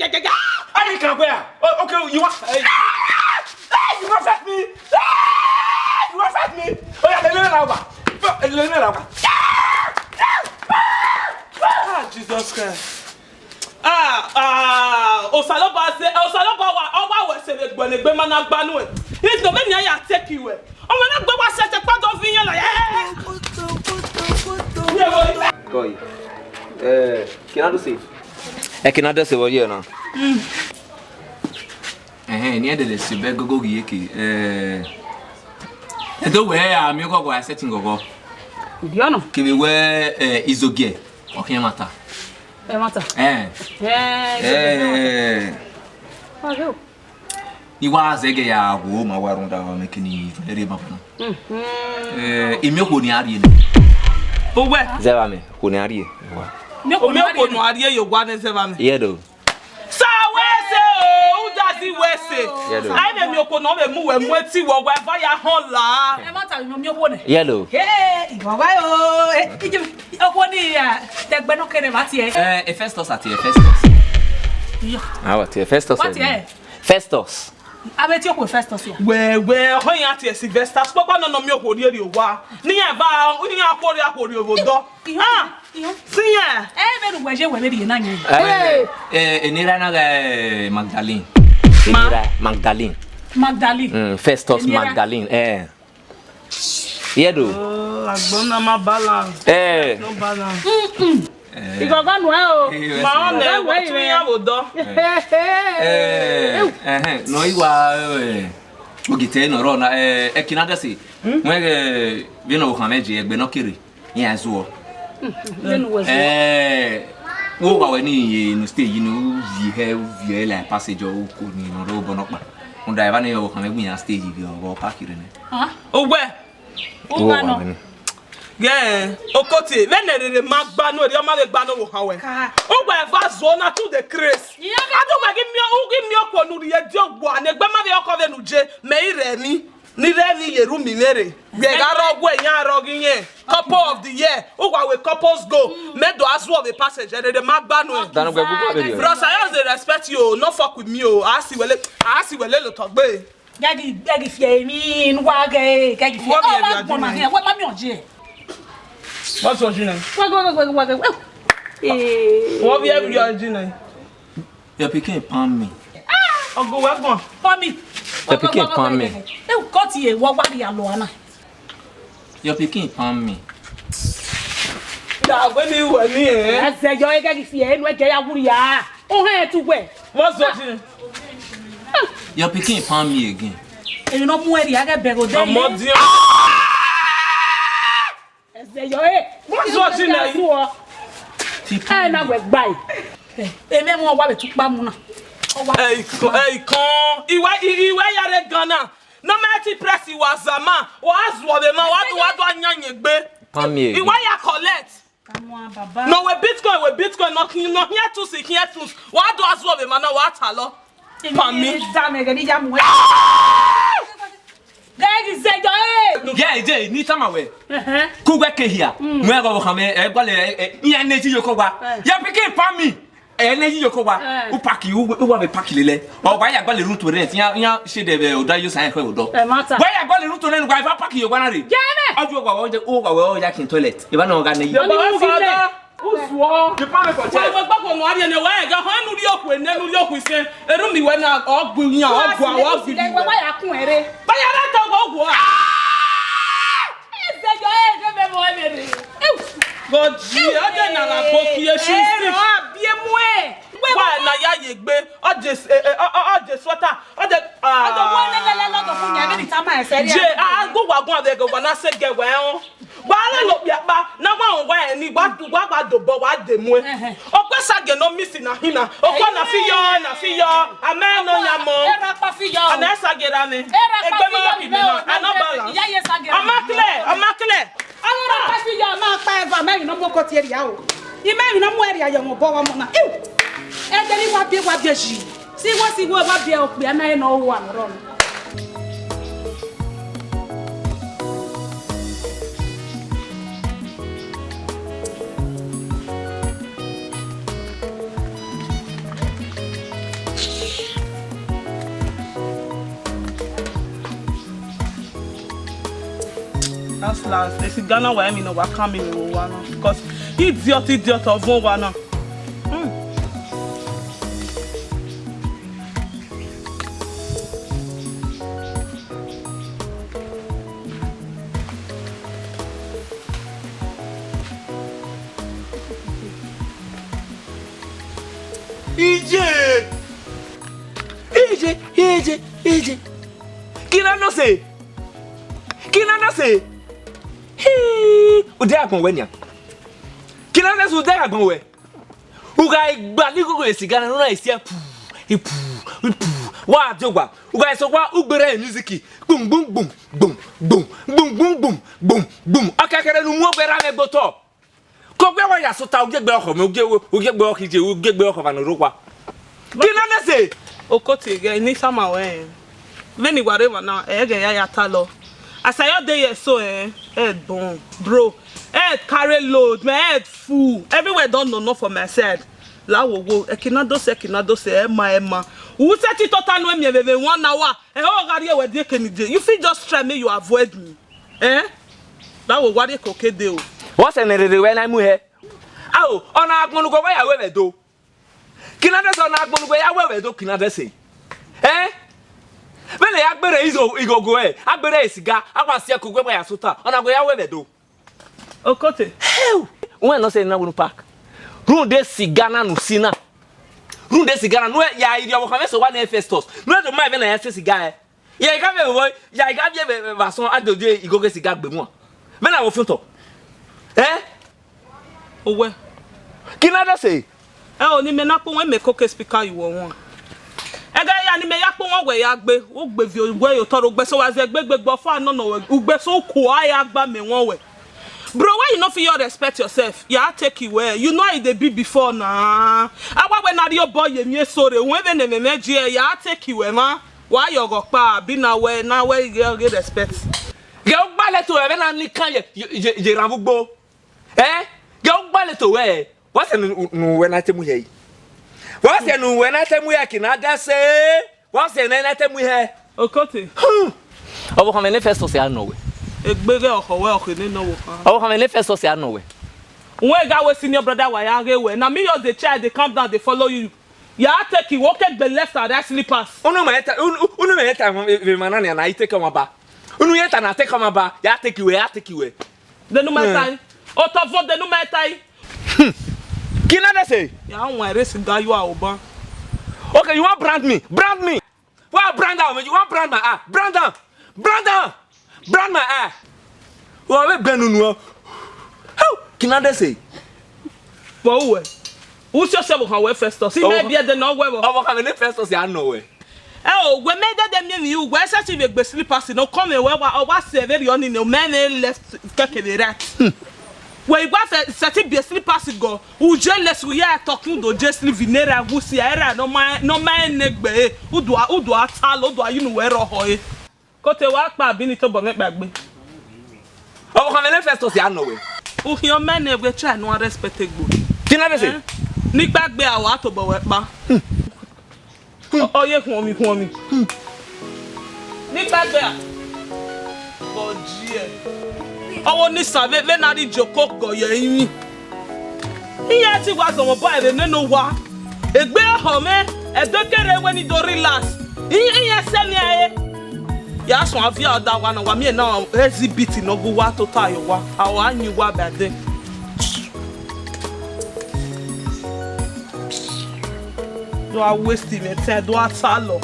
Speaker 7: I can go here. Okay, you want you want fight me? You want fight me? Oh yeah, let me over.
Speaker 2: Ah, Jesus Christ. Osaloba wa se le gbo le gbe mana gba nu e. If the men ya take you e. O me na gbe wa se te pa do fi yan la.
Speaker 8: Koi. Kinado se. Kinado se wori na. Ni de se be gogo gi yeke. Do we ya mi go go setting gogo.
Speaker 1: Biono.
Speaker 8: Ki mi we izogie. Okin mata.
Speaker 1: Mata. Valeu.
Speaker 8: Iwa zege ya wo ma warunda mekini fere mapana. E mi ko ni ari ni.
Speaker 2: Uwe.
Speaker 8: Zeva me. Kunari.
Speaker 2: O me ko no ari e yogwa ne zeva me.
Speaker 8: Yedo.
Speaker 2: Sa wese o, udazi wese. Ai me mi ko no me mu we mu eti wo wa fa ya hon la.
Speaker 1: E ma ta mi oko ne.
Speaker 8: Yedo.
Speaker 1: Hey, iwawa o. Ije oko ni ya. Te gbe no kere ma ti e.
Speaker 8: Festus ati Festus. Ah, what? Festus.
Speaker 1: What e?
Speaker 8: Festus.
Speaker 1: Abeti oko Festus ya.
Speaker 2: We ho yan ati Sylvester. Spopa no mi oko ri wa. Ni yan ba, ni yan akori obodo. Ah. Siya.
Speaker 1: Me no weje we be ri na nyan.
Speaker 8: Enira na Magdalene. Magdalene. Festus Magdalene. Yedo.
Speaker 2: Agbona ma balance. No balance.
Speaker 1: Igogo nu e o.
Speaker 2: Ma on e wo tun yan obodo.
Speaker 8: No iwa ogite no ro na ekinada si. Mwe bino wo kameji egbe no kiri. Yan zo. Wo wa we ni no stay no vie la passage o ko ni no ro bo no pa. Unda eva ni wo kameji yan stay vi o park ire ne.
Speaker 2: Ogbe. No. Yeah, okoti venere magba no ri o ma le gba no wo han we. Ogbe va zona to the craze. Adu ma give me okwo nu ri e di ogbo anegbe ma be okwo ve nu je me ire ni re ni yeru mi mere. Gbe ga ro gbo eyan aro gi yen. Couple of the year. Ogwa we couples go. Me do azu of the passage de magba no.
Speaker 8: Danu gbe gugu be.
Speaker 2: Bros, I just respect you. No fuck with me o. I see wele lo togbe.
Speaker 1: Gagi fie mi nwa ge gagi fie. What mami oje?
Speaker 2: What's your name?
Speaker 1: What?
Speaker 2: What be your name?
Speaker 8: Your pikin palm me.
Speaker 2: Ogo we gbon.
Speaker 1: For me.
Speaker 8: Your pikin palm me.
Speaker 1: Got here what ya lo ana.
Speaker 8: Your pikin palm me.
Speaker 2: Da we ni we ni
Speaker 1: Ase yo gagi fie enu eje ya wuri ya. O he tu we.
Speaker 2: What's your name?
Speaker 8: Your pikin palm me again.
Speaker 1: Enu no mu eri aga bego de.
Speaker 2: Amodi.
Speaker 1: Ase yo
Speaker 2: What's your name?
Speaker 1: Na we gbai. Eme mo wa be tu pa mu na.
Speaker 2: Kan iwe yare Ghana. No me press wa zama. Wa azu be ma wa do anyanye gbe.
Speaker 8: Palm me.
Speaker 2: Iwe ya collect. No we Bitcoin no here to see here to. Wa do azu be ma na wa ta lo. Palm me.
Speaker 8: Yeah, je ni tama we. Ku gwa ke hia. Mwe go kame e gwa le nya na ji yokogwa. Ya pikin palm me. Na ji yokogwa. U paki u wa be paki lele. O gwa ya gwa le root rent ya she de o da use an kwe odo. Gwa ya gwa le root rent gwa fa paki yogwa na re. Oju gwa o ja kin toilet. E ba na o ga na yi.
Speaker 2: Usuo. The pan for check. We gbako no ari ne wa ga han nu ri oku ene nu ri oku ise. Eru mi we na ogbu yan ogbu awo bi.
Speaker 1: Wa ya kun ere.
Speaker 2: Ba ya ra to ogbu a.
Speaker 1: Ese yo be mo emere.
Speaker 2: God ji o de na la boki e shi si.
Speaker 1: Bie mu e.
Speaker 2: Wa na ya ye gbe. O je sweater. O de
Speaker 1: Ado mo lele lo fun yan ni tama e seri.
Speaker 2: Je go wagun ade go na se ge we on. Wa la lo bia pa na wa eni gba do bo wa de mu e. O pe sage no miss na hina. O ko na fi yo. Amen no yamo.
Speaker 1: Era pa fi yo.
Speaker 2: Ana sage ra ni.
Speaker 1: Egbe
Speaker 2: ma bi mi na. Ana balance.
Speaker 1: Ya ye sage.
Speaker 2: Ama clear.
Speaker 1: Ara pa fi yo ma pa eva me no mo ko ti eri a o. Ime mi no mo eri a yo mo bo wa mo na. Ede ni wa bie ji. Si wo wa bie o pe na e no wo an ro.
Speaker 2: That's last. They see Ghana where I mean no wa come in one because idiot of one.
Speaker 7: EJ. Kina no say. Ode agbon we nia. Kina na so de agbon we. Uga igba ni gogo esiga na no esi apu. Wa jogwa. Uga so kwa ugbere music. Bum. Akakere nu mu ogbera me boto.
Speaker 8: Kogwe wa ya sota ugegbe oko me ugegbe okije ugegbe oko ba no rokwa. Kina na say
Speaker 2: Okoti ge ni sama we. Veni whatever now ege ya talo. As I dey here so head bon bro. Head carry load, my head full. Everywhere don't know for my side. La wo go ekinado se Emma. Who set it total no me bebe 1 hour. Oh gari we dey kenide. You fit just try me you avoid me. That wo wari koke dey o.
Speaker 8: what's an erere when I move here? Oh, on a gbonu go where we do. Kinade so na gbonu go ya we do kinade say. When the agbere is go agbere siga akwase akogwe ba ya sota ona go ya we do.
Speaker 2: Okote.
Speaker 8: Hell, when no say na wonu park. Run de siga na no sina. Run de siga na no ya iri obo kan so wa na Festus. No do my na ya siga ya ga be boy ya ga be vason adoje igoge siga gbe mu. Me na wo funto.
Speaker 2: Owe.
Speaker 8: Kinade say.
Speaker 2: Oni me na po wen me koke speaker you won. Ega ya ni me ya po won we ya gbe, o gbe vi ogbe yo toro gbe so wa ze gbegbe gbo fa no no we ugbe so ko aya gba me won we. Bro, why you not feel respect yourself? Yeah, take it where you know it they be before nah. Awa when are your boy ye sorry when they me meji yeah take it where man. Why you go pa be now where you get respect.
Speaker 8: Go back to where na kan ye ramugbo. Go back to where. What's no when I tell you here? What's no when I tell you here kinada say? What's the when I tell you here?
Speaker 2: Okote.
Speaker 8: Obo come Festus say no way.
Speaker 2: Egbege okowe okene no wo kan.
Speaker 8: Obo come Festus say no way.
Speaker 2: When ga we senior brother wa ya ge we. Na me just the child they come down they follow you. Ya take you walk the left and that slippers.
Speaker 8: Unu me eta we manana na ite come ba. Unu yeta na take come ba. Ya take you we.
Speaker 2: The no matter. Auto vote the no matter.
Speaker 8: Kinade say?
Speaker 2: Ya wan race ga you a oba.
Speaker 8: Okay, you want brand me? Brand me. What brand out? You want brand my eye? Brand down. Brand my eye. Well, we benunu. How? Kinade say?
Speaker 2: But who yourself can we Festus? See maybe the no we.
Speaker 8: Obo can we Festus ya no way.
Speaker 2: We made them you where such a big slippers no come where was very on in the man left keke the rat. Where you got certain be slippers go. Who jealous we are talking to just live in era who see era no man neck be. Who do talo do you know where hoy. Kote wa pa bi ni to bo me gbagbe.
Speaker 8: Obo kan le Festus ya no way.
Speaker 2: Who your man we try no respectable.
Speaker 8: Kinade say?
Speaker 2: Ni gbagbe awa to bo we pa. Oye hun mi. Ni gbagbe a. Boji owo ni Sylvester Benard Njoku go ye yin. Iye ti wa so mo boy re nenu wa. Egbe ho me, edokere we ni do relax. Iye se ni aye. Ya so avia oda wa na wa me na exhibit no go wa to tayo wa. Awa anyi wa bade. Do I waste me time do I salo.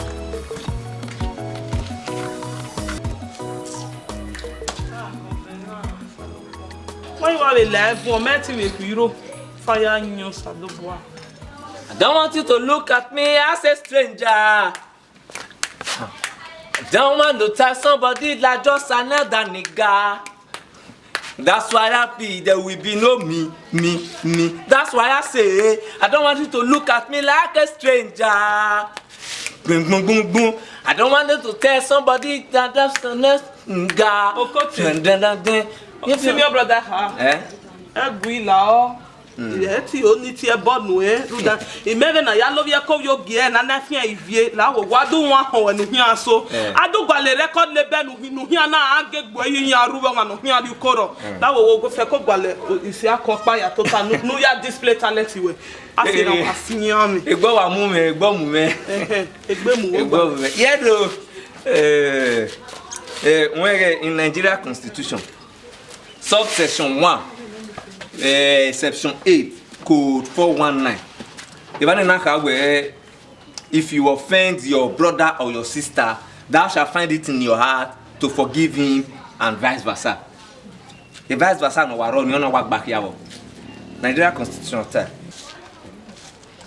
Speaker 2: Why you are alive for me with you? Fire news at the boy.
Speaker 8: I don't want you to look at me as a stranger. I don't want to tell somebody like just another nigga. That's why I be there will be no me. That's why I say I don't want you to look at me like a stranger. Boom. I don't want you to tell somebody that that's the next nigga.
Speaker 2: You see me brother Egui la ti o ni ti e bonu ruda imeve na ya love ya ko yo gie na na fia ivie la wo wadu won ho ni hia so adu gwale record label nu hia na agegbo yin aruwe wa no hia di koro la wo go fe ko gwale isi akopa ya total no ya display talent we asi na wa sinya mi
Speaker 8: egbo wa mu me egbe mu yedo when in Nigeria constitution subsection 1 section 8 code 419 if you offend your brother or your sister thou shalt find it in your heart to forgive him and vice versa. The vice versa no wa run you no work back here. Nigeria constitution tell.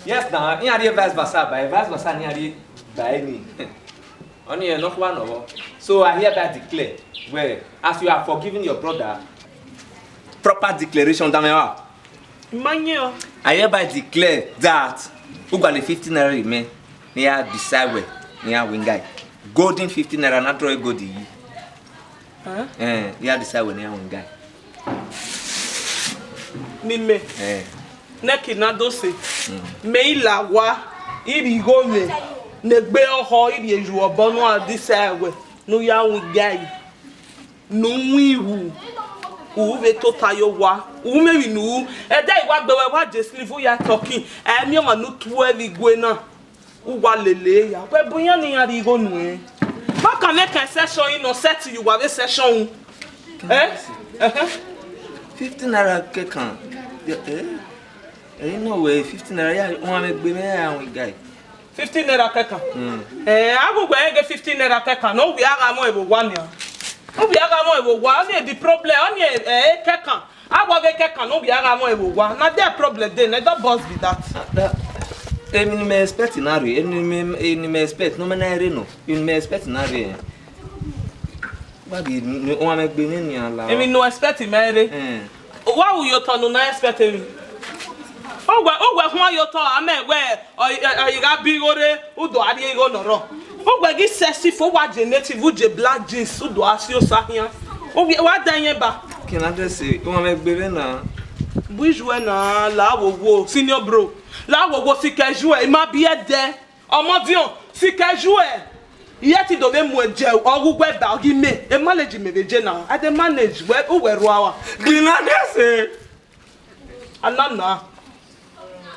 Speaker 8: Yes now in area vice versa by vice versa in area by me. Only enough one of. So I hereby declare where as you are forgiving your brother proper declaration damewa
Speaker 2: Manyo.
Speaker 8: I hereby declare that who got the 50 naira remain near decide where near win guy. Golden 50 naira not draw go the ye.
Speaker 2: Huh?
Speaker 8: Near decide where near win guy.
Speaker 2: Mime. Neki na dose. Me la wa iri go me. Negbe oho iri eju obonu a decide where no ya win guy. No wi uwe to tayo wa ume wi nu e da iwa gbewe wa jesli fu ya talking e mi o nu 12 igwe na uwa lele ya we buyan ni ari go nu e ma kan make a session in no set you wa session
Speaker 8: 50 naira kekan no way 50 naira ya won me gbe me awin guy
Speaker 2: 15 naira kekan agugo ege 15 naira kekan no wi ara mo e bo wa ni Obi aga mo ewo wa ni the problem oni kekan agwa ge kekan no bi aga mo ewo wa na there problem dey na don't boss be that
Speaker 8: emi me expect na re eni me expect no me na re no eni me expect na re ba bi o ma gbe ni ala
Speaker 2: emi no expect me re wa wu yo to no na expect me ogwe hwan yo to amewe oyiga bi gore udo ari go noro ogwe gi sexy fo wa genetic uje black jeans udo asio sahian ogwe wa danye ba
Speaker 8: kin address o ma gbe na
Speaker 2: bu jouer na la wowo senior bro la wowo si ke jouer ma bi e de omo dion si ke jouer iye ti do be mu eje ogugwe ba ogi me e manage me beje na I dey manage we o we ro awa
Speaker 8: kin address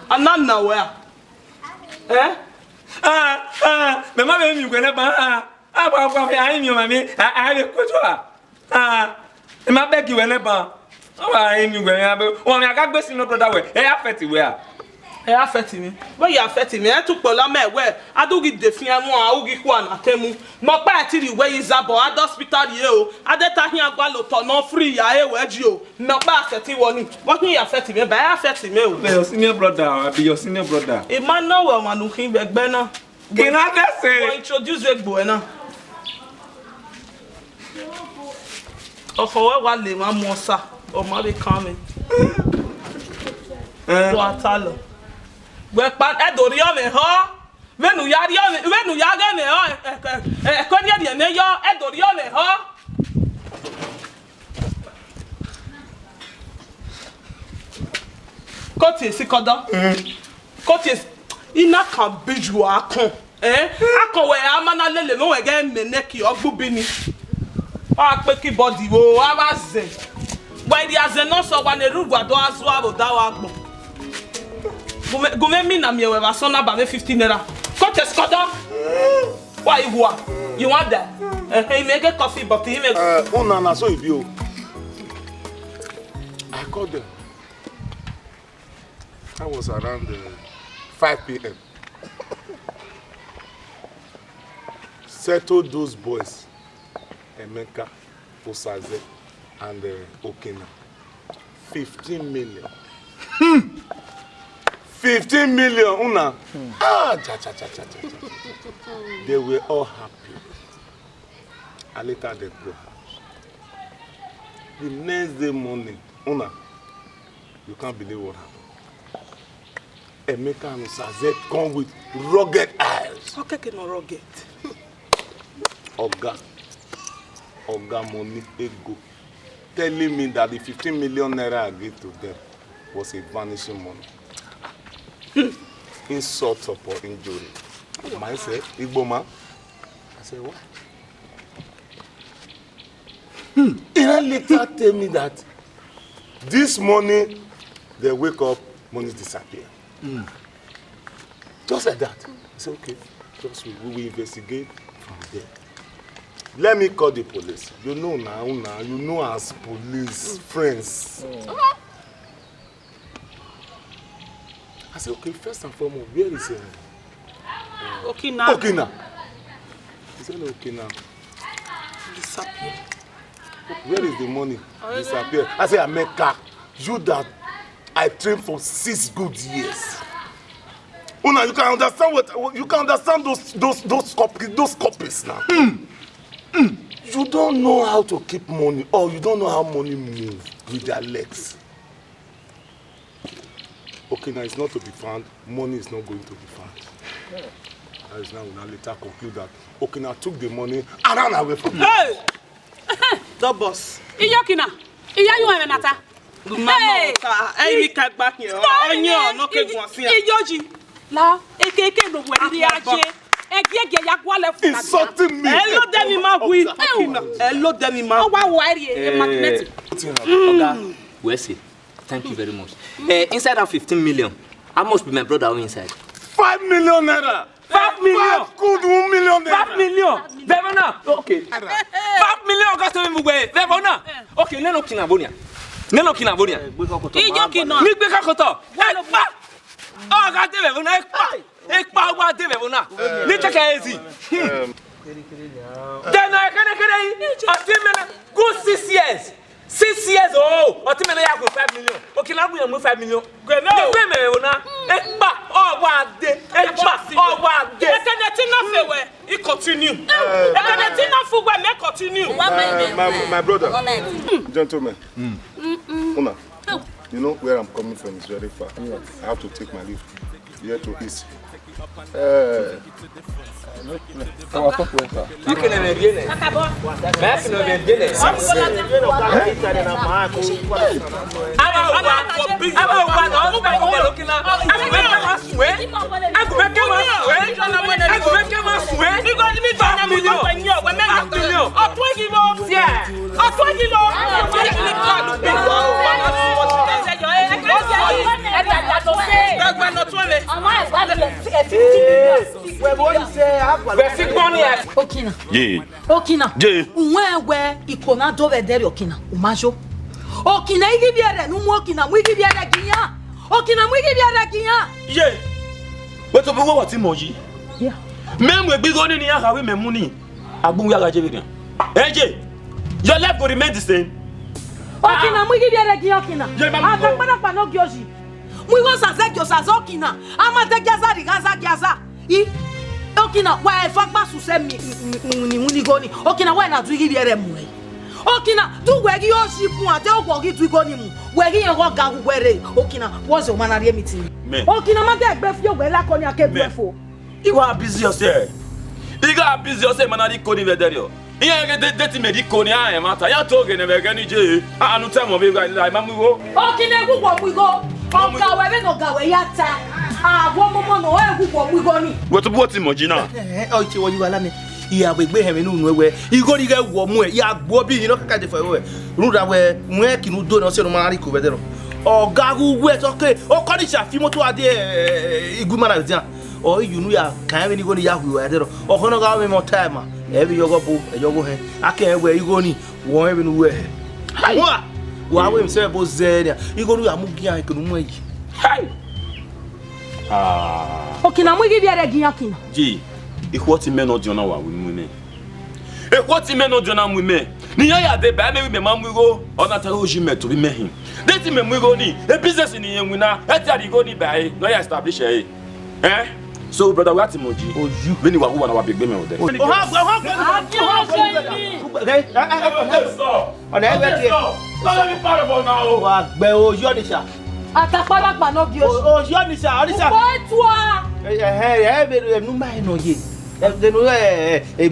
Speaker 2: anana where
Speaker 8: me ma be mi gwe na ba agba fi ayin mi o ma mi a be kojo e ma be ki we na ba o wa ayin mi gwe na be o mi aga gbe sinu brother we e affect we
Speaker 2: affect me but you affect me e tu pola me we adugi de fi anu awugi ku anatemu mo pa ti ri we izabo ad hospital ye o adeta hin agba lo to no free ya e we ji o mo pa affect woni what you affect me by affect me o
Speaker 8: be your senior brother be your senior brother
Speaker 2: Emmanuel manu kin begbe na
Speaker 8: kin address
Speaker 2: introduce egbo na ofowe wa le ma mo sa o ma be coming to atalo we pa edori o me ho venu ya ge me ho ko die ne yo edori o me ho koti si kodo koti ina kan biju akon akon we amana lele mo we ge meneki ogbubi ni a pe ki body wo abaze we dia ze no so wa ne rugu ado azu abo da wa gbon Gume mi na mi we so na ba me 15 naira. Cut a scotter. Why you want that? He make a coffee but he make
Speaker 9: na so e be o. I called them. I was around 5 p.m. Settled those boys, Emeka, Osaze, and Okina. 15 million. 15 million, una. They were all happy. And later they go. The next day morning, una, you can't believe what happened. Emeka and Osaze come with rugged eyes.
Speaker 2: Okay, no rugged.
Speaker 9: Oga money, ego, telling me that the 15 million naira I gave to them was a vanishing money. Insult or injury. I said, Igbo man. I said, what? And then later tell me that this morning they wake up, money disappear. Just like that. I said, okay, just we will investigate from there. Let me call the police. You know now, you know as police friends. I said, okay, first and foremost, where is
Speaker 2: Okina?
Speaker 9: Okina. He said, Okina.
Speaker 2: Disappear.
Speaker 9: Where is the money? Disappear. I said, Emeka, you that I trained for 6 good years. Una, you can understand those copies now. You don't know how to keep money, or you don't know how money moves with their legs. Okina is not to be found, money is not going to be found. That is now we now later conclude that Okina took the money and ran away from me.
Speaker 2: Hey! The boss.
Speaker 1: Iyokina. Iya you have nata.
Speaker 2: Mama, I can't back here. Onion, no cake was here.
Speaker 1: Iyoji. La, A.k.a no Uwadiae.
Speaker 9: Insulting me.
Speaker 2: Hello, Demi Magui. Hello, Demi Magui.
Speaker 1: Oh, wow, magnetic.
Speaker 8: Where's it? Thank you very much. Inside that 15 million, how much be my brother inside?
Speaker 9: 5 million naira.
Speaker 8: 5 million.
Speaker 9: Good 1 million naira.
Speaker 8: 5 million. Verona. Okay. 5 million cost me mugwe. Verona. Okay, neno kinabonia. Neno kinabonia.
Speaker 1: Iyokina.
Speaker 8: Mi gbe kakoto. Ekpa. Oh, ga de Verona ekpa. Ekpa wa de Verona. Ni take easy. Then I can good 6 years. 6 years old. Or 5 million. Okay, now we have 5 million. Go no. Ekpa. Oh, what day? Ekpa. Oh, what day?
Speaker 2: He continue. Continue.
Speaker 9: My brother, gentlemen, Una, you know where I'm coming from is very far. I have to take my leave here to East.
Speaker 10: Okina. Okina. Unwewe ikona dove deri Okina. Umajo. Okina igibiere numu Okina mwigibiere kinya. Okina mwigibiere kinya.
Speaker 7: Ye. Weto bugo wati moji.
Speaker 10: Yeah.
Speaker 7: Memwe bigoni ni yaka we memuni. Agbun yaka jebe. Eje. Your life will remain the same.
Speaker 10: Okina mwigibiere kinya Okina. Atakpana pano gyoji. Mwigo saze gyosazo Okina. Amate gyaza rigaza gyaza. Okina wa efakpa suse ni goni. Okina wa na tuigi biere mu. Okina tu wegi oshipu ate ogwogi tu goni mu. Wegi yen go ga gwere. Okina was o manari meeting. Okina ma te gbe fi ogbe la koni akebefo.
Speaker 7: You are busy yourself. You are busy yourself manari koni vederio. Iye ge deti medico ni a mata. Ya toge ne vege ni je. Anu temo be la mamugo.
Speaker 10: Okina egugwo mwigo. Onka we be no gawe yata. Wo momo no egugwo mwigo ni.
Speaker 7: Weto bo ti moji na.
Speaker 4: Ochi wo yiwa lami. Iya gbegbe he me nu we. Igori ge wo mu e. Ya gbo bi yin no kaka de fa we. Ruda we mu e kinu do no se no mari ko bedero. Oga gu we to ke. O ko ni sha fi moto ade iguma na dia. O yunu ya kan we ni go ni ya hu we dero. O ko no ga me mo time. E bi yogo bu e yogo he. Aka we igoni wo e bi nu we. Wa wa we mse bo zenia. Igonu ya mu gian ke nu mu yi.
Speaker 7: Hai.
Speaker 10: Okina mwigi biere ginya Okina.
Speaker 7: Ji. Ikwoti me no diona wa wi me. Ikwoti me no diona mu me. Ni ya de ba me wi me mamugo. Ona ta oji me to bi me hin. Deti me mugo ni. E business ni yen wina. E ti ari go ni ba e. No ya establish e. Eh? So brother we ati moji. Oju. Beni wa na wa begbe me o de.
Speaker 4: O ha
Speaker 7: Let me parable now.
Speaker 4: Wa gbe oju ni sha.
Speaker 10: Atakpala pano gyoshi.
Speaker 4: Oju ni sha, onisa.
Speaker 10: Otua.
Speaker 4: Be nu mai no ye. E no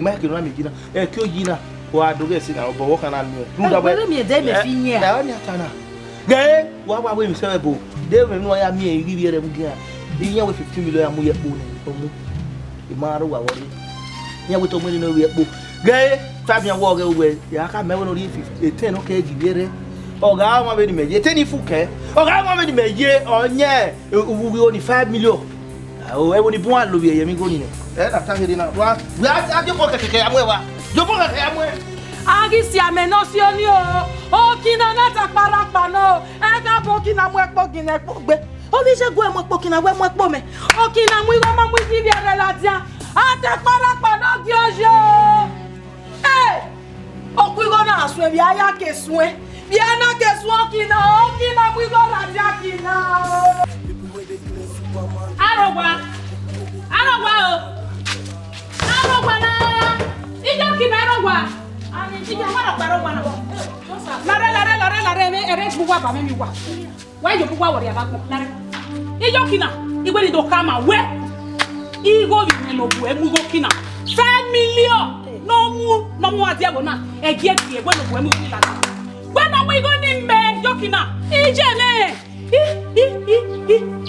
Speaker 4: mai ke no mi gina. E ki o gina. Wa doge si na bo wo kana nu.
Speaker 10: Ruda we. Ele mi de me fi yin.
Speaker 4: Da oni atana. Ge, wa we mi se bo. De me no ya mi e ri biere mu gina. Di yen we 15 million amu ye po ni. Omu. E ma ro wa wori. Yen we to mo ni no we po. Ge, Fabian wo ge we. Ya ka me we no ri 15 o ke gibiere. Oga ma be ni meje teni fuke. Oga ma be ni meje onye uwuwi oni 5 million. O e woni bon alo bi e mi go ni ne. E na ta hiri na. Wa a je ko keke amwe wa. Jo ko keke amwe.
Speaker 10: Agi si ameno si oni o. Okina na ta parapa no. E ka bo kina mu epo kina epo gbe. O bi se go e mo epo kina we mo epo me. Okina mu igo ma mu ji bi are la dia. A ta parapa no gi ojo. Eh! Okuigo na asu e bi aya ke sun Biana ke Okina, Okina we go la Jakina. Arogwa na. Ijokina arogwa. Ani ija wara arogwa na. Lare ere buwa ba me mi wa. Wa jo buwa wori aba ko. Lare.
Speaker 1: Iyokina, igwe do kama we. Igo bi no bu emu go kina. 5 million. No mu adiago na. Egie tie we no bu emu ni lada. We no we go ni mbe Yokina. Ijele.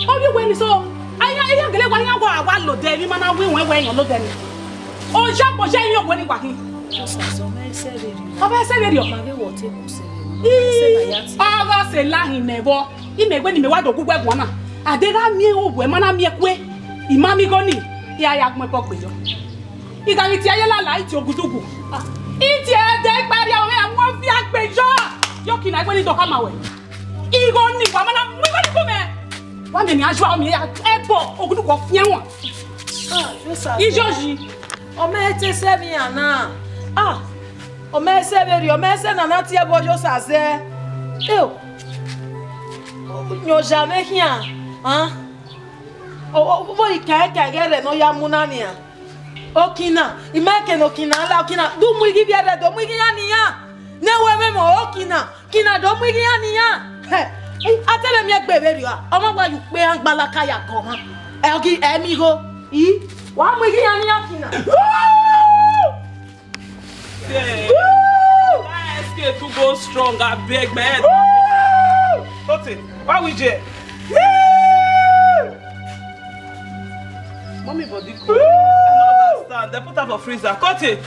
Speaker 1: Obi we ni so. Aya gele kwa nya kwa lo de ni mana we yan lo de ni. O ja po je yin ogbo ni kwa kin. Oba severi o. Oba se lahin nebo. Imegbe ni me wa do gugwe egwon na. Adega mi ogbo e mana mi ekwe. Imami go ni. Ya ya gbe pejo. Igami ti ayela la iti ogudugu. Iti e de gbari awon e won fi agbejo. Yokina egbe ni do kama we. Igo ni wa mana mu go ni ko me. Wa me ni ajo awon mi ebo ogudugu fi won. Ijoji.
Speaker 10: O me te se mi ana. O me se veri, o me se nana ti ebo jo saze. Nyo jamais rien. O ika gere no ya munania. Okina, imeke no kina la okina. Du mu igi biere do mu igi aniya. Ne we me mo okina. Kina do mu igi aniya. Atele mi egbe veri wa. Omo gba yu pe an gbala kaya kan ha. Ogi emi go. Wa mu igi aniya kina.
Speaker 2: SK to go strong, I beg my head. Tote, why we je? Mommy body cool. I don't understand. They put her for freezer. Cut it.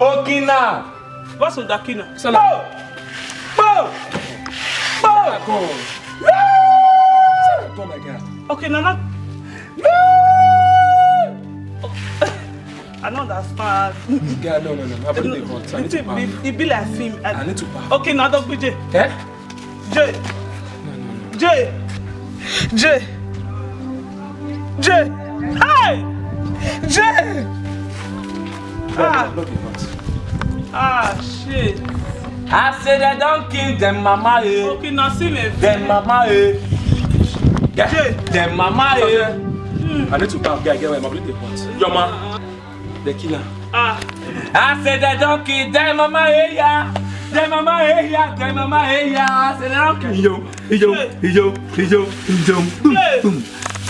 Speaker 8: Okina.
Speaker 2: What's with that kina?
Speaker 8: Oh my God.
Speaker 2: Okay, Nana. I don't understand.
Speaker 8: God, no. I believe they want. I need to bath.
Speaker 2: It be like film.
Speaker 8: I need to bath.
Speaker 2: Okay, now don't be J.
Speaker 8: Eh?
Speaker 2: J.
Speaker 8: No.
Speaker 2: J. Hey! J. Shit.
Speaker 8: I said I don't kill them mama.
Speaker 2: Okay, now see me.
Speaker 8: Them mama. Them mama. I need to bath. Get away. My believe they want. Your man. The killer. I said I don't kill them mama. Them mama. I said I don't kill you.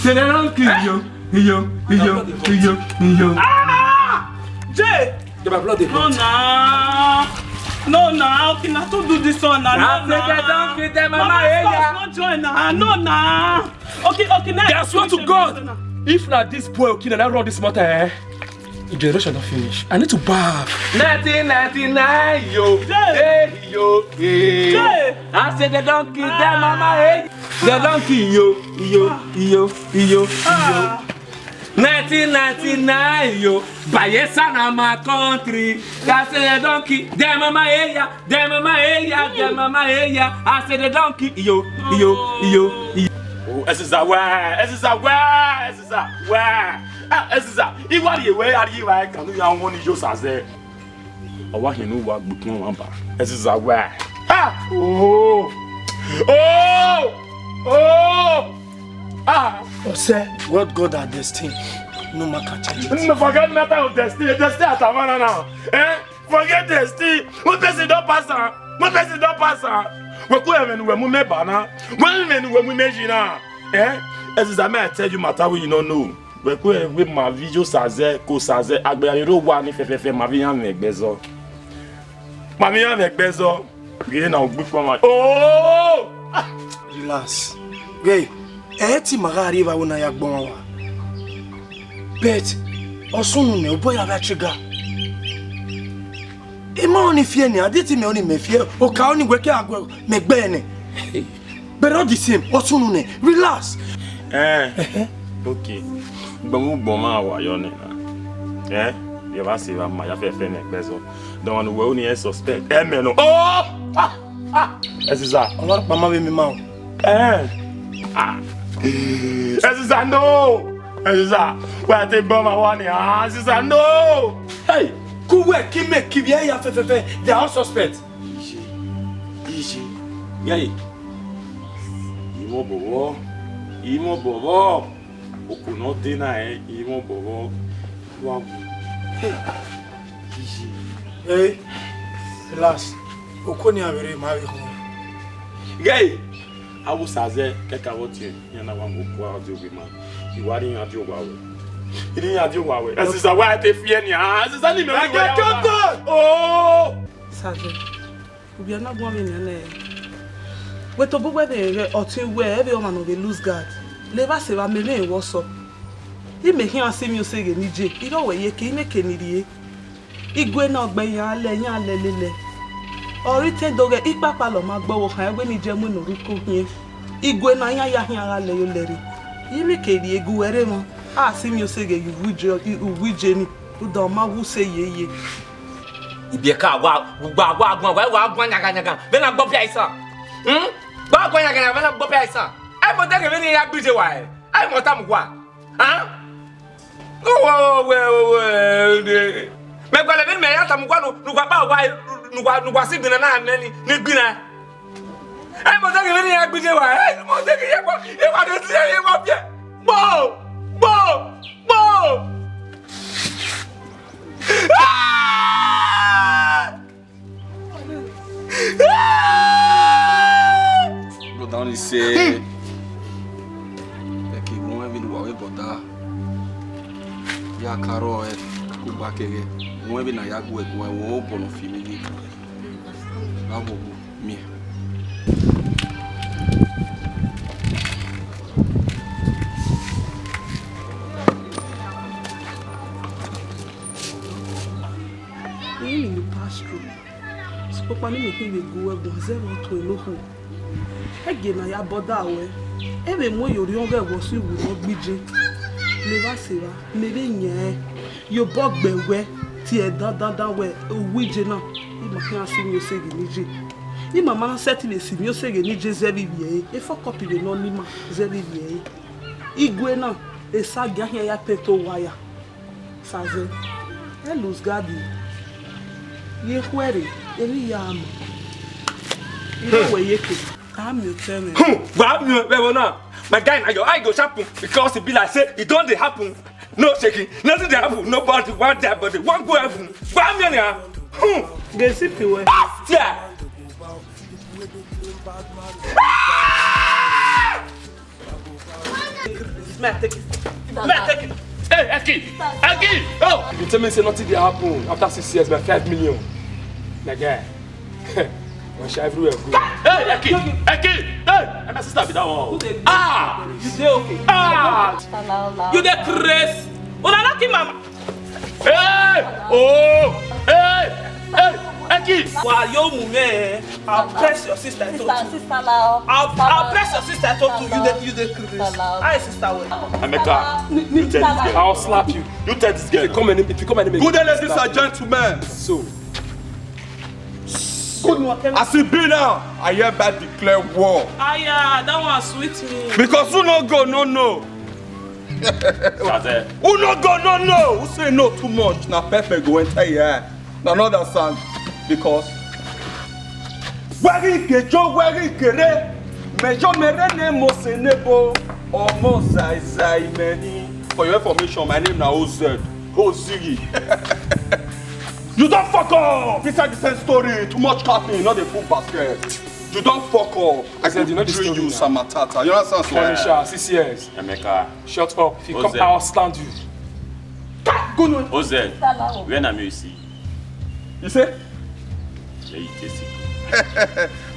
Speaker 8: Said I don't kill you.
Speaker 2: Jay!
Speaker 8: Get my blood.
Speaker 2: No, okay, now don't do this one.
Speaker 8: I said I don't kill them mama.
Speaker 2: Not join now. No. Okay, now.
Speaker 8: I swear to God, if not this boy okay, and I run this matter, the generation don't finish. I need to bath. 1999, yo. Hey, yo. I said they don't kill them mama. They don't kill yo. 1999, yo. Bayelsa na my country. I said they don't kill them mama. Them mama. I said they don't kill yo. Eziza Iwadiae where are you like can you want to just as there or what you know what book no one back Eziza where
Speaker 4: Say what God are destined no matter change.
Speaker 9: No forget matter of destiny at Havana now. Forget destiny. What person don't pass we could when we make banana. When we measure now. As I may tell you matter we don't know. We could with my video saze, ko saze, agbeiro wa ni fefe ma vi yan egbezo. Ma vi yan egbezo. Ge na ogbu for my. Oh!
Speaker 4: Relax. Gay. Ti magari va una ya gbon wa. Bet osunu ne obo ya ba trigger. Ima oni fie ni aditi me oni me fie o ka oni gwe ke agwe me gbe ni. But all the same osunu ne relax.
Speaker 7: Okay. Bon ma wa yo ne na. You va see ma ya fefe ne egbezo. Don we only suspect. Me no. Oh! Eziza.
Speaker 4: Omar mama be mi ma.
Speaker 9: Eziza no. Eziza. Where they bomb my one Eziza no.
Speaker 4: Hey, kuwe kime kibia ya fefe. They are all suspect.
Speaker 7: Easy. Yay. Imo bobo. Okuno dena imo bobo. Wow.
Speaker 4: Hey. Relax. Okoni avere ma be ko.
Speaker 8: Gay.
Speaker 7: I was as a Kakawoti, and I want to go out with my Uwadiae at your way. He didn't have your way. As is a white Fiania, as is an oh!
Speaker 2: Sabe, we are not going in there. But to where they or to where everyone will lose guard. Never say, I'm a what's up. He may hear see me say, Nije, you know where you came a Kennedy. He go out by your lele. Or return dog a ipapalo magbo when he jamun or ruko here. He go na ya lele. He make a guerrero. Ah, see me say, you would Jenny, who don't who say ye.
Speaker 8: Ibieka wa then I go pay isa. Ba go nyagana when I go pay isa. I mo take me ya bije wa. I mo tam gwa. Oh well. Me gwa le me ya tam gwa no gwa ba wa no gwa sigina na nani ni gbina. I mo take me ya bije wa. I mo take ya gwa e wa de tie ye gwa pie. Bo. Go down and say, "Eki mo evi lu awe boda, ya karo kuba kege. Mo evi na ya gwe wo bono fimi na bobu mi."
Speaker 2: You pass through. Spokane me he go go zero to enough. Again I boda we. Ebe mo yori onge wo si wu no gbije. Never say wa. Nebe yen. Yo bogbewe ti e dan we wije na. I ma kan si mi o sege nije. I mama na set le si mi o sege nije zevi vie. E for copy de no ni ma zevi vie. Igwe na e sa gya ya peto wire. Saze. E lose gadi. Ye query, any yam. You know where you could. I'm your telling.
Speaker 8: My guy, now your eye go sharpen because it be like say it don't happen. No shaking, nothing they happen. Nobody want that, but they want go happen. Bam ya.
Speaker 2: They see people.
Speaker 8: Yeah.
Speaker 2: Take it.
Speaker 7: Hey, Eki! Oh! You tell me say nothing did happen after 6 years by 5 million. My guy. When she everywhere go. Hey, Eki! Hey! I'm my sister be that one. Ah!
Speaker 2: You say okay.
Speaker 7: Ah!
Speaker 2: You the craze. Oh, na lucky mama.
Speaker 7: Hey! Oh! Hey! Hey! Eki!
Speaker 2: Wow, yo mume. I'll press your sister. I'll press your sister. I talk to you. You the craze. Hi, sister.
Speaker 7: Emeka, you tell this girl. I'll slap you. You tell this girl. If you come and
Speaker 11: Good day, ladies and gentlemen.
Speaker 7: So.
Speaker 2: Good morning.
Speaker 11: As it be now, I hereby declare war.
Speaker 2: Yeah, that one sweet me.
Speaker 11: Because who no go, no. Who no go, no. Who say no too much? Now Pepe go enter here. Now another song. Because where kere mejo merene mosenebo omo zai many. For your information, my name now Ozed Ozigi. You don't fuck up. Inside the same story, too much capping, not a full basket. You don't fuck up.
Speaker 7: I said you know the story.
Speaker 11: You Samatata. You understand?
Speaker 7: Furniture, 6 years. Emeka, shut up. If you come, I'll stand you.
Speaker 11: Good one.
Speaker 7: Ozed, when am you see?
Speaker 11: You say?
Speaker 7: Yeah, you taste it.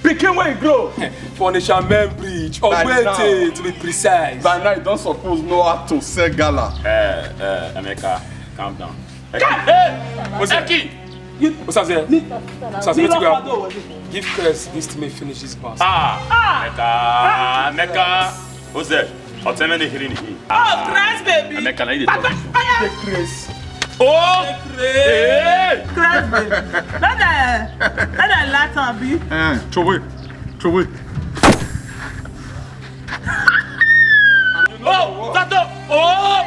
Speaker 11: Picking where you grow.
Speaker 7: Furniture main bridge. Or wait to be precise.
Speaker 11: By now you don't suppose know how to sell gala.
Speaker 7: Emeka, calm down. Eki! What's that there? Give Chris this to me finish this pass. Emeka. What's that? I'll tell you the hearing.
Speaker 2: Oh, Christ, baby.
Speaker 7: Emeka, I need to talk to you.
Speaker 11: Take Chris.
Speaker 7: Oh!
Speaker 2: Hey! Christ, baby. Let that latter be.
Speaker 11: Throw it.
Speaker 7: Oh! Tato! Oh!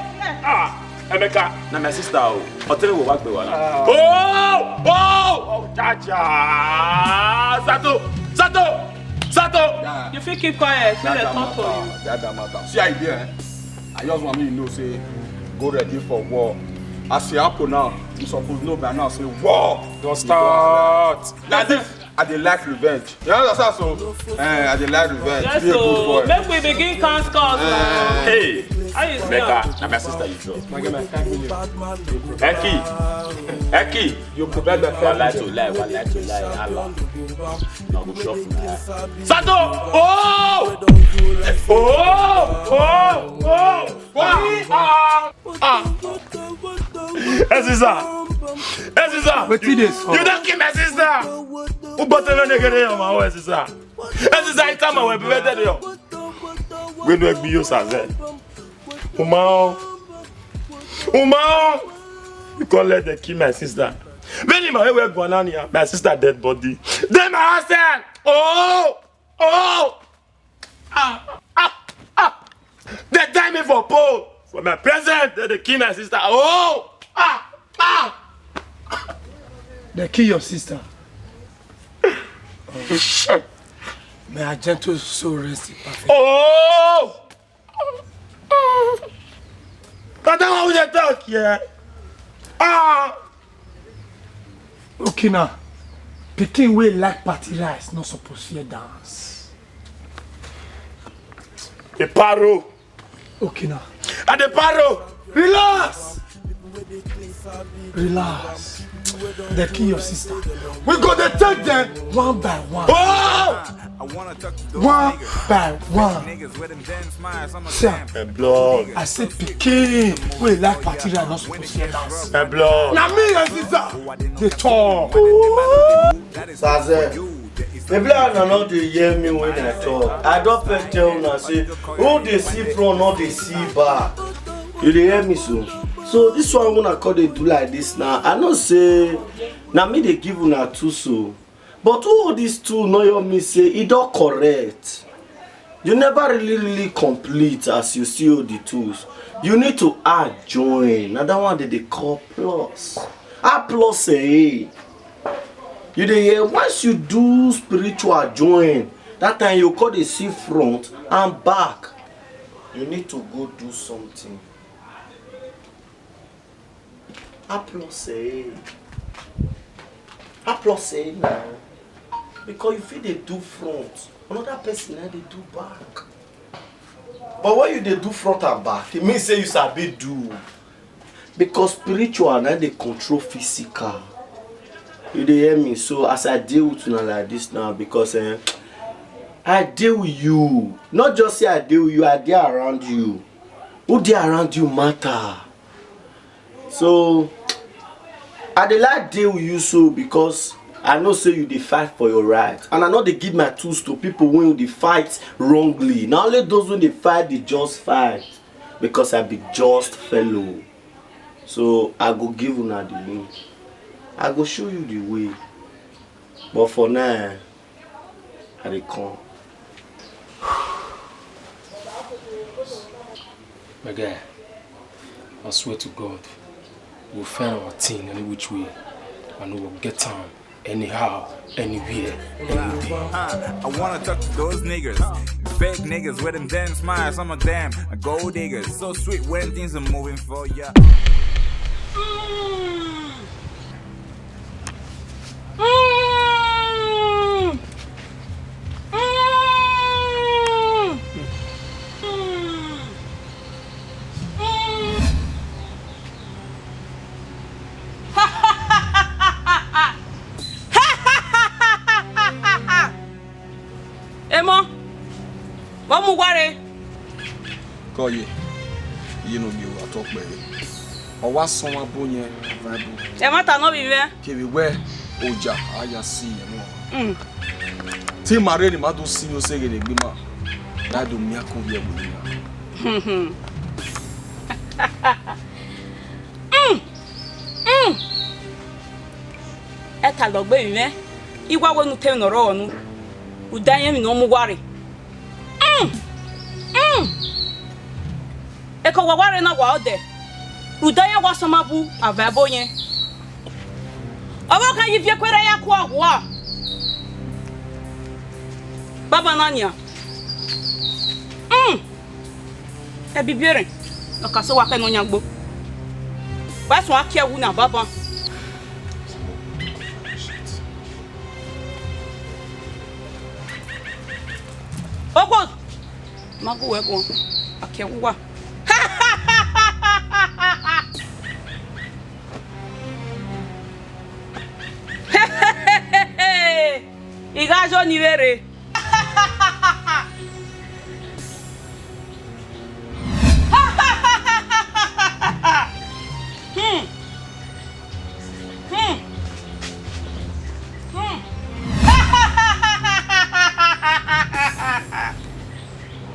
Speaker 7: Emeka, na my sister. I'll tell you what we want. Oh! Chacha! Sato!
Speaker 2: You feel keep quiet. Talk to you.
Speaker 11: That matter. See idea. I just want me to know say go ready for war. As it happen now, you suppose know by now say war.
Speaker 7: Don't start.
Speaker 11: That's it. I dey like revenge. You understand so? I dey like revenge.
Speaker 2: Yes,
Speaker 11: Be a good
Speaker 2: so
Speaker 11: boy.
Speaker 2: make we begin count scores.
Speaker 7: Hey,
Speaker 2: How you see
Speaker 7: Becca, na my sister you draw. Eki,
Speaker 11: You prepare the
Speaker 7: one lie to lie, Allah. Now go shop now. Sato! Oh! Sister!
Speaker 11: What it is?
Speaker 7: You don't kill my sister! Who bought a nigga on my way, sister? Sister, I tell my way, be better than you. When do I be your sister? Uma! You can't let them kill my sister. When my way going on here, my sister dead body. Then my husband! They tie me for pole. For my present, they kill my sister.
Speaker 6: They kill your sister. May our gentle soul rest in perfect.
Speaker 7: But that's how they talk here.
Speaker 6: Okay now, Peking wey like party rice not supposed to dance.
Speaker 7: The paro.
Speaker 6: Okay now.
Speaker 7: And the paro.
Speaker 6: Relax. Relax. They kill your sister. We gonna take them one by one. One by one. Sir,
Speaker 7: Blood.
Speaker 6: I said Peking wey like party rice not supposed to dance.
Speaker 7: Blood.
Speaker 6: Now me and sister, they talk.
Speaker 5: Saze, maybe I not dey hear me when I talk. I don't fit tell una say who dey see front, not dey see back. You dey hear me so? So this one when I call they do like this now. I know say now me they give una two so. But all these two know you me say it don't correct. You never really complete as you see all the tools. You need to add join. Now that one they call plus. Add plus say. You dey hear once you do spiritual join, that time you call the see front and back. You need to go do something. Applause now. Because if they do front, another person they do back. But when you they do front and back, it means say you sabi do. Because spiritual now they control physical. You dey hear me? So as I deal with you like this now, because I deal with you. Not just say I deal with you, I deal around you. Who dey around you matter. So I dey like deal with you so because I know say you dey fight for your right. And I know they give my tools to people when they fight wrongly. Not only those when they fight, they just fight. Because I be just fellow. So I go give una the link. I go show you the way. But for now, I dey come.
Speaker 6: My guy, I swear to God, we'll find our team any which way. And we'll get time anyhow, anywhere, any day.
Speaker 12: I wanna talk to those niggas. Fake niggas with them damn smiles. Some of them are gold diggers. So sweet when things are moving for ya.
Speaker 1: Emo, vamos guare.
Speaker 11: Call you. You know you are talking about it. Or what someone bonye vibe.
Speaker 1: Emata no vive.
Speaker 11: Kebi where Oja aya see you. Ti mare ni ma do see no say gele gbe ma. Na do mi akon bi egbo ni.
Speaker 1: Eta logbe vive. Igwa wonu te no ro onu. Udanye mi no mu guare. Eko gwagware na gwa ode. Udanye gwa somabu avabonye. Obo kan yifie kwere ya kwa agwa. Baba nanya. E bibiere. Okaso wa kan onyagbo. Ba so akia wu na baba. Oko. Mago we go. Akewa. Igajo ni vere.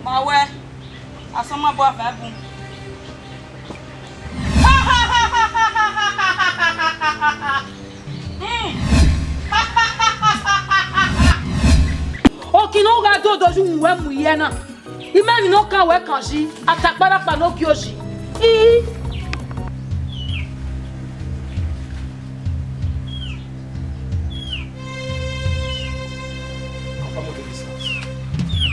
Speaker 1: Mawe, asoma bo afabu.
Speaker 10: Okino ga do doju nwe mu ye na. Imani no kan we kanji, atakpara pa no kyoji.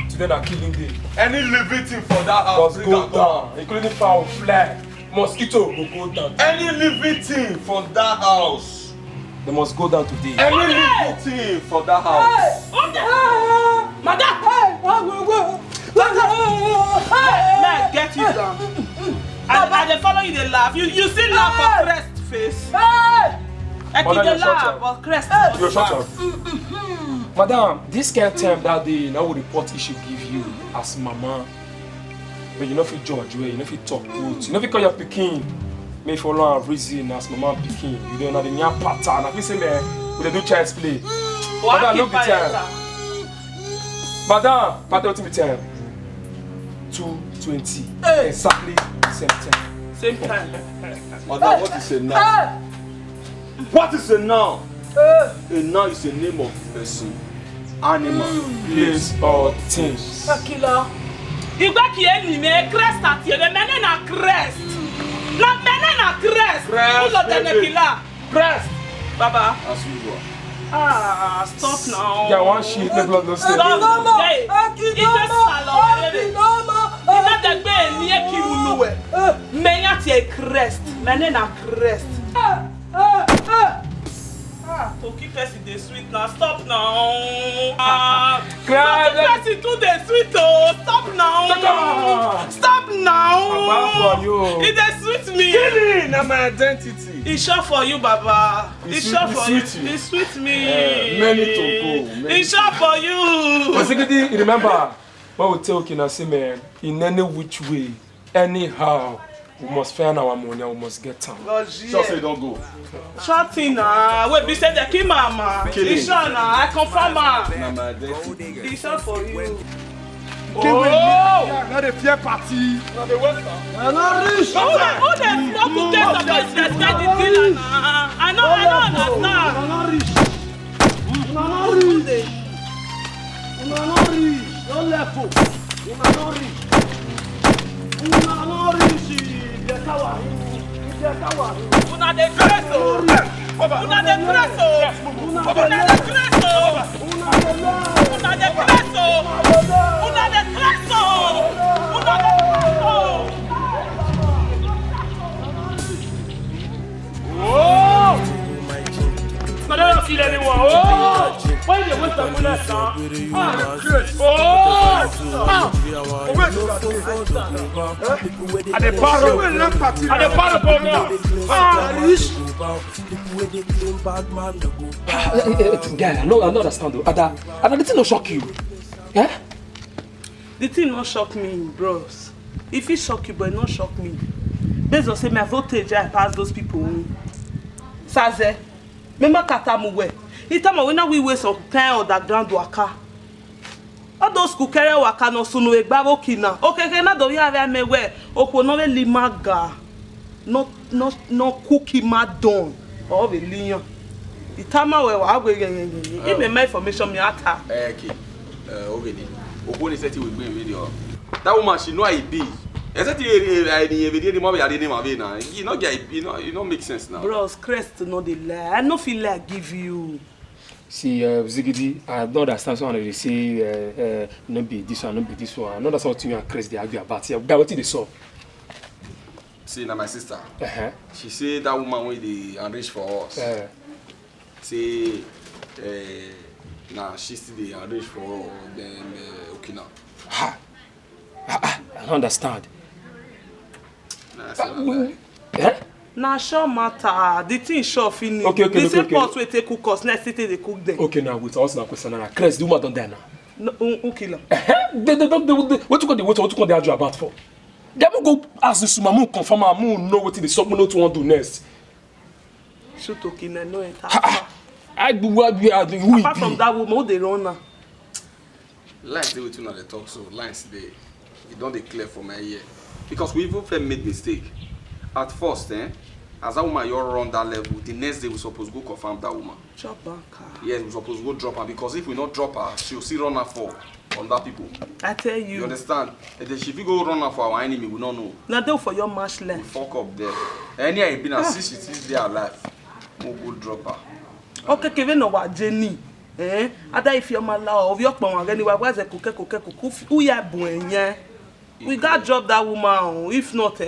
Speaker 6: Today na killing day.
Speaker 11: Any living thing for that house
Speaker 6: Must go down, including fowl, fly, mosquito will go down.
Speaker 11: Any living thing for that house.
Speaker 6: They must go down today.
Speaker 11: Any living thing for that house.
Speaker 1: Madam! Man, get you down. And they follow you, they laugh. You still laugh for crest face. I keep the laugh for crest.
Speaker 6: You shut up. Madam, this kind of time that day, now report he should give you as mama. But you know if you judge, you know if you talk good, you know if you call your pikin, may follow a reason as mama pikin. You don't know the new pattern. Like we say, man, we do child's play. Madam, look the time. Madam, what the time? 2:20. Exactly same time.
Speaker 1: Same time.
Speaker 11: Madam, what is a noun? What is a noun? A noun is a name of person, animal,
Speaker 6: place, or things.
Speaker 1: Akila. Igba ki eni me crest ati e menen na crest. La menen na crest. Uzo tenekila. Crest. Baba.
Speaker 11: as usual.
Speaker 1: Ah, stop now.
Speaker 6: Yeah, one sheet, the blood no stay.
Speaker 1: Stop. Hey, it just salon. Ina de gbe ni e ki uluwe. Menya ti e crest. Menen na crest. To keep person dey sweet now. Stop now. Person too dey sweet oh. Stop now. Stop now. It dey sweet me.
Speaker 11: Killing na my identity.
Speaker 1: It's sure for you, Baba. It's sure for you. It's sweet me.
Speaker 11: Many to go.
Speaker 1: It's sure for you.
Speaker 6: Basically, remember what we tell Kina say, man, in any which way, anyhow, we must find our money and we must get time.
Speaker 11: Sure say don't go.
Speaker 1: Shut in now. Wait, be say the kill mama. It's sure now. I confirm ma.
Speaker 11: Na my identity.
Speaker 1: It's sure for you.
Speaker 11: Not a fair party. Not a Western.
Speaker 1: Who dey smoke to taste of this respect the dealer now? I know understand. Una dey dress oh. Una dey dress oh. Una dey dress oh. Una dey dress oh. Una dey dress oh. Una dey dress oh. Oh! I don't feel anyone. Oh! Why you waste the bullet, huh? Ah, good. Oh! At the barrel, at the barrel for now.
Speaker 6: Guy, I don't understand though. Ada, the thing no shock you. Eh?
Speaker 1: The thing no shock me, bros. If it shock you, but it no shock me. Based on say my voltage, I pass those people. Saze, remember Katamuwe. It's time when we waste some kind of underground waka. All those who carry waka no sunu egbaro kina. Okay, na do ya ave mewe. Oko no we limaga. No cookie madon. Or we lion. It's time we wa we. Give me my information me ata.
Speaker 11: Okay. Already. Ogoni said he will bring video. That woman she know I be. Except you video more I didn't have now. You know get you know make sense now.
Speaker 1: Bros, crest no dey lie. I no feel like give you.
Speaker 6: See, Zigidi, I don't understand someone they say no be this one, no be this one. I know that's what you and Chris they argue about. Yeah, but what did they saw?
Speaker 11: See, now my sister. She say that woman wey dey enrich for us. Say, nah, she still dey enrich for them Okina.
Speaker 6: don't understand.
Speaker 2: Nah, sure matter. The thing sure finish.
Speaker 6: Okay,
Speaker 2: the same pot we take cook us, next thing they cook them.
Speaker 6: Okay, now wait. Also, now question now. Chris, the woman don't die now.
Speaker 2: No, who kill her?
Speaker 6: What you call the argue about for? They will go ask the Sumamu confirm Amu know what the sub not want to do next.
Speaker 2: Shoot okay, no it.
Speaker 6: I do what we are doing.
Speaker 2: Apart from that woman, who they run now?
Speaker 11: Lines they with you now they talk so lines they don't declare for my ear because we even made mistake. At first, as that woman you run that level, the next day we supposed to go confirm that woman.
Speaker 2: Drop her.
Speaker 11: Yes, we supposed to go drop her because if we not drop her, she'll see run her for other people.
Speaker 2: I tell you.
Speaker 11: You understand? And then if you go run her for our enemy, we don't know.
Speaker 2: Now do for your match left.
Speaker 11: We fuck up there. Any I been and see she is there alive. We'll go drop her.
Speaker 2: Okay, Kevin no wa Jenny. Ada if your man law of your pon anyway, where's the cook who ya buenya? We got drop that woman. If not,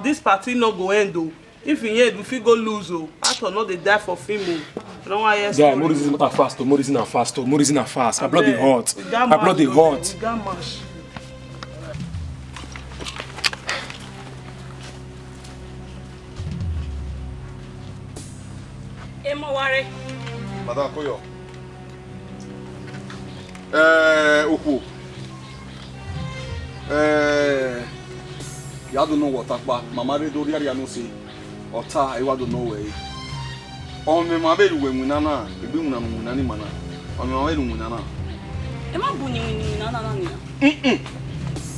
Speaker 2: this party no go end though. If in here, if we go lose, I thought not they die for female. No why yes.
Speaker 6: Yeah, more is not fast. More is not fast. More is not fast. My blood is hot. My blood is hot.
Speaker 2: We got mash.
Speaker 1: Emo ware.
Speaker 9: Madam Koyo. Oku. You don't know what takba. Mama re do ria no say. Ota I don't know way. On me ma be we munana, e be munana munani mana. On me ma be munana.
Speaker 1: E ma buni munana ni.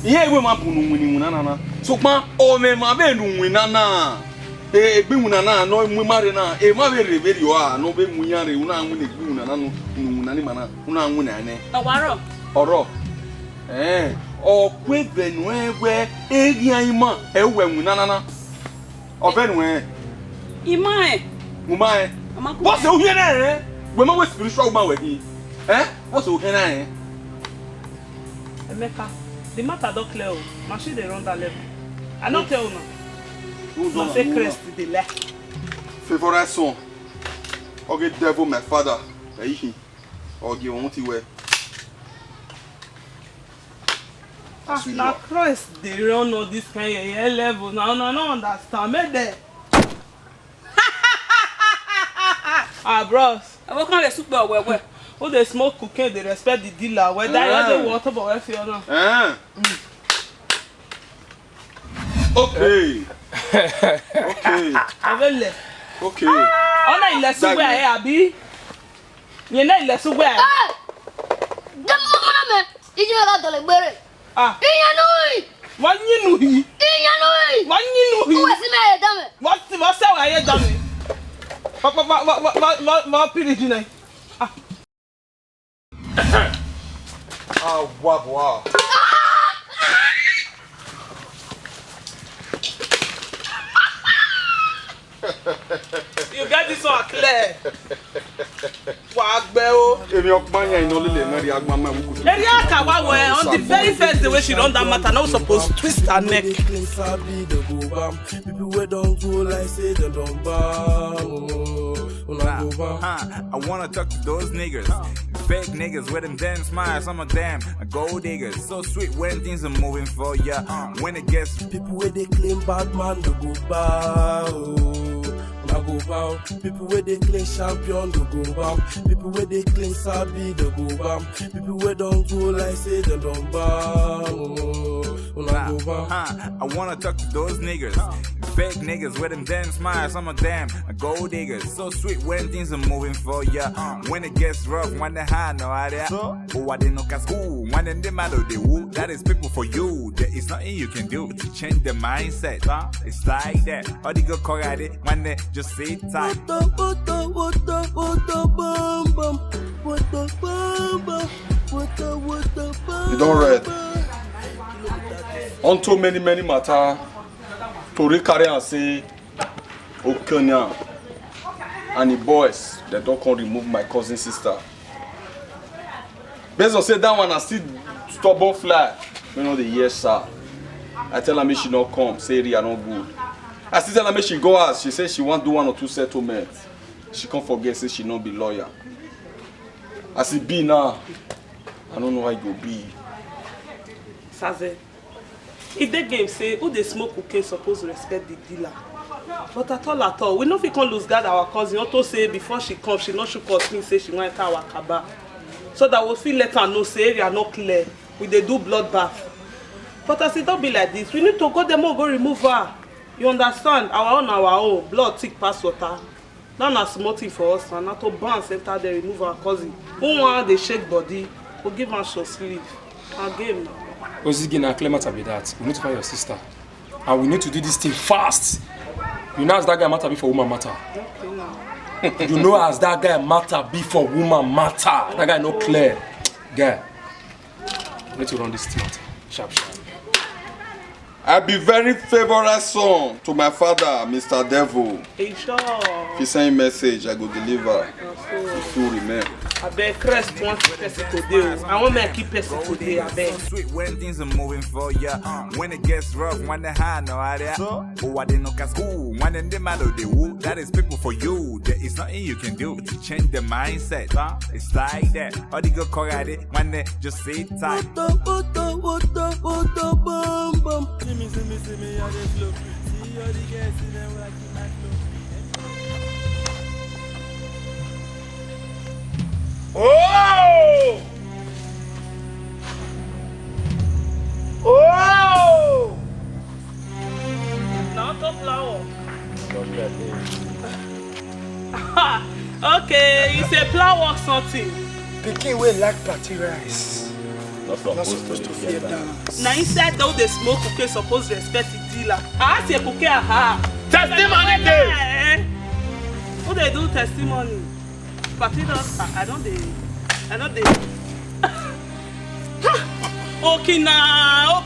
Speaker 9: Iye we ma bunu munana na. So pa o me ma be munana. E be munana no mu mare na. E ma be reveri o a no be munyare una anwu ne be munana no munani mana. Una anwu na ane.
Speaker 1: Awaro.
Speaker 9: Oro. Okwe benwe eri anima ewe munana na. Obenwe.
Speaker 1: Imae.
Speaker 9: Mumae. What's the here na? We ma we spiritual woman we bi. What's the here na?
Speaker 2: Emeka, the matter don't clear. Machine they run that level. I don't tell you now. My say crest the left.
Speaker 9: Favorite son. Okay, devil my father. He. Okay, won't he wear?
Speaker 2: Now crest they run all this kind of level. Now no understand me there. Bros.
Speaker 1: I work on the super well.
Speaker 2: Who they smoke cocaine, they respect the dealer. Whether they water but where feel now.
Speaker 9: Okay.
Speaker 2: Avele.
Speaker 9: Okay.
Speaker 2: Ona ile sugbe aye abi. Ye na ile sugbe aye.
Speaker 13: Dem mama me. Iji me la dole gbere. Iyan no yi.
Speaker 2: Wa yinu yi.
Speaker 13: Iyan no yi.
Speaker 2: Wa yinu yi.
Speaker 13: Wo si me aye dame.
Speaker 2: What say wa aye dame. Ma piriji na.
Speaker 9: Wow.
Speaker 2: You get this one clear. Wagbe o.
Speaker 9: Emi okpanya ino lele meri agbama wuku.
Speaker 2: Area Kawa on the very first day when she run that matter, now supposed to twist her neck.
Speaker 14: People we don't go like say they don't bow.
Speaker 12: I wanna talk to those niggas. Fake niggas with them damn smiles, some of them gold diggers. So sweet when things are moving for ya. When it gets
Speaker 14: people where they claim bad man, they go bow. Go bow. People where they claim champion, they go bow. People where they claim sabi, they go bow. People where don't go like say they don't bow. Go bow.
Speaker 12: I wanna talk to those niggas. Fake niggas with them damn smiles, some of them gold diggers. So sweet when things are moving for ya. When it gets rough, when they hide no idea. Oh, I didn't know casco. When they matter, they woo. That is people for you. There is nothing you can do to change the mindset. It's like that. All they go call at it when they just sit tight.
Speaker 9: You don't read. Unto many matter to carry and say Okenya and the boys they don't come remove my cousin sister. Based on say that one I still stubborn fly. You know the yes sir. I tell her me she not come, say Ria not good. I still tell her me she go out, she says she want do 1 or 2 settlements. She can't forget say she not be lawyer. As it be now, I don't know how it will be.
Speaker 2: Saze, If the game say who they smoke cocaine supposed to respect the dealer. But at all, we know if we can't lose guard our cousin. Auto say before she comes, she not should cause me say she want enter our kaba. So that we feel let her know say area not clear. We they do bloodbath. But as it don't be like this, we need to go them all go remove her. You understand? Our own blood thick pass water. Now na small thing for us and not to bounce enter there remove our cousin. Who want they shake body? We give her short sleeve. Again now.
Speaker 6: Ozigi na clear matter be that. We need to find your sister. And we need to do this thing fast. You know as that guy matter be for woman matter.
Speaker 2: Okay now.
Speaker 6: You know as that guy matter be for woman matter. That guy no clear. Guy. We need to run this thing out. Sharp.
Speaker 11: I be very favorite son to my father, Mr. Devil.
Speaker 2: Hey, sure.
Speaker 11: If he send message, I go deliver. Full remain.
Speaker 2: I beg Crest wants to person today. I want me to keep person today. I beg.
Speaker 12: So sweet when things are moving for ya. When it gets rough, when the hand no idea. Uwadiae no casco. When the matter they woo. That is people for you. There is nothing you can do to change the mindset. It's like that. All the good call at it. When they just sit tight.
Speaker 14: See me, I dey flow. See all the girls, see them like in my flow.
Speaker 9: Oh! Oh!
Speaker 2: Now to flower. Okay, you say flower something.
Speaker 4: Pikin wey like party rice.
Speaker 7: Not supposed to fear dance.
Speaker 2: Now inside though they smoke cocaine supposed to respect the dealer. I say cocaine aha.
Speaker 9: Testimony day.
Speaker 2: Who they do testimony? Party does I don't they. Okay now.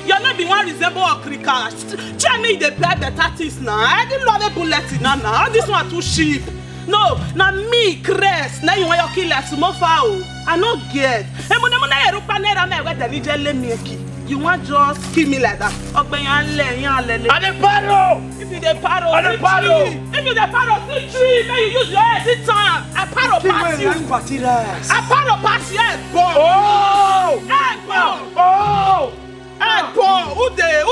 Speaker 2: You're not be one resemble a cricket. Tell me they play better things now. I didn't love a bullet now. This one too cheap. No, now me, Crest. Now you want your killer to move out. I not get. You want just kill me like that?
Speaker 9: And the paro!
Speaker 2: If you the paro,
Speaker 9: And the paro!
Speaker 2: If you the paro, see tree, then you use your head this time. I paro pass you.
Speaker 4: Party rice.
Speaker 2: I paro pass you. Head bomb. Head bomb. Who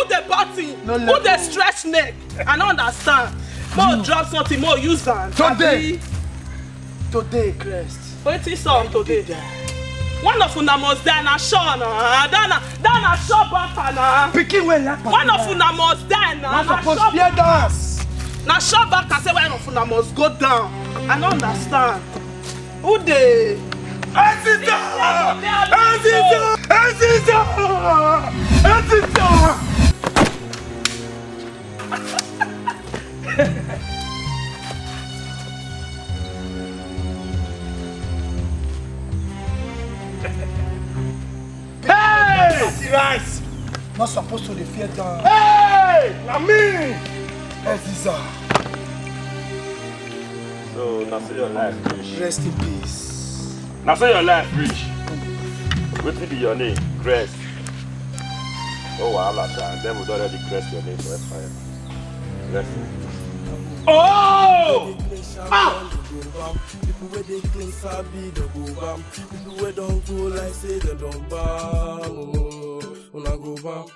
Speaker 2: the party? Who the stretch neck? I don't understand. More drop something, more use than
Speaker 4: Today, Crest.
Speaker 2: What is up today? One of una must die na show na. Dana show back na.
Speaker 4: Pikin wey like party rice.
Speaker 2: One of una must die na.
Speaker 4: Not supposed to fear dance.
Speaker 2: Na show back I say one of una must go down. I don't understand. Who dey?
Speaker 9: Aziza!
Speaker 4: Party rice. Not supposed to fear dance.
Speaker 9: Hey! Nami!
Speaker 4: Aziza.
Speaker 7: So now say your life rich.
Speaker 4: Rest in peace.
Speaker 7: Now say your life rich. What will be your name? Crest. Oh wow, and then we already crest your name for fire. Rest.
Speaker 9: Oh!
Speaker 14: People where they clean sabi the go bam. People where don't go like say they don't bam. Una go bam.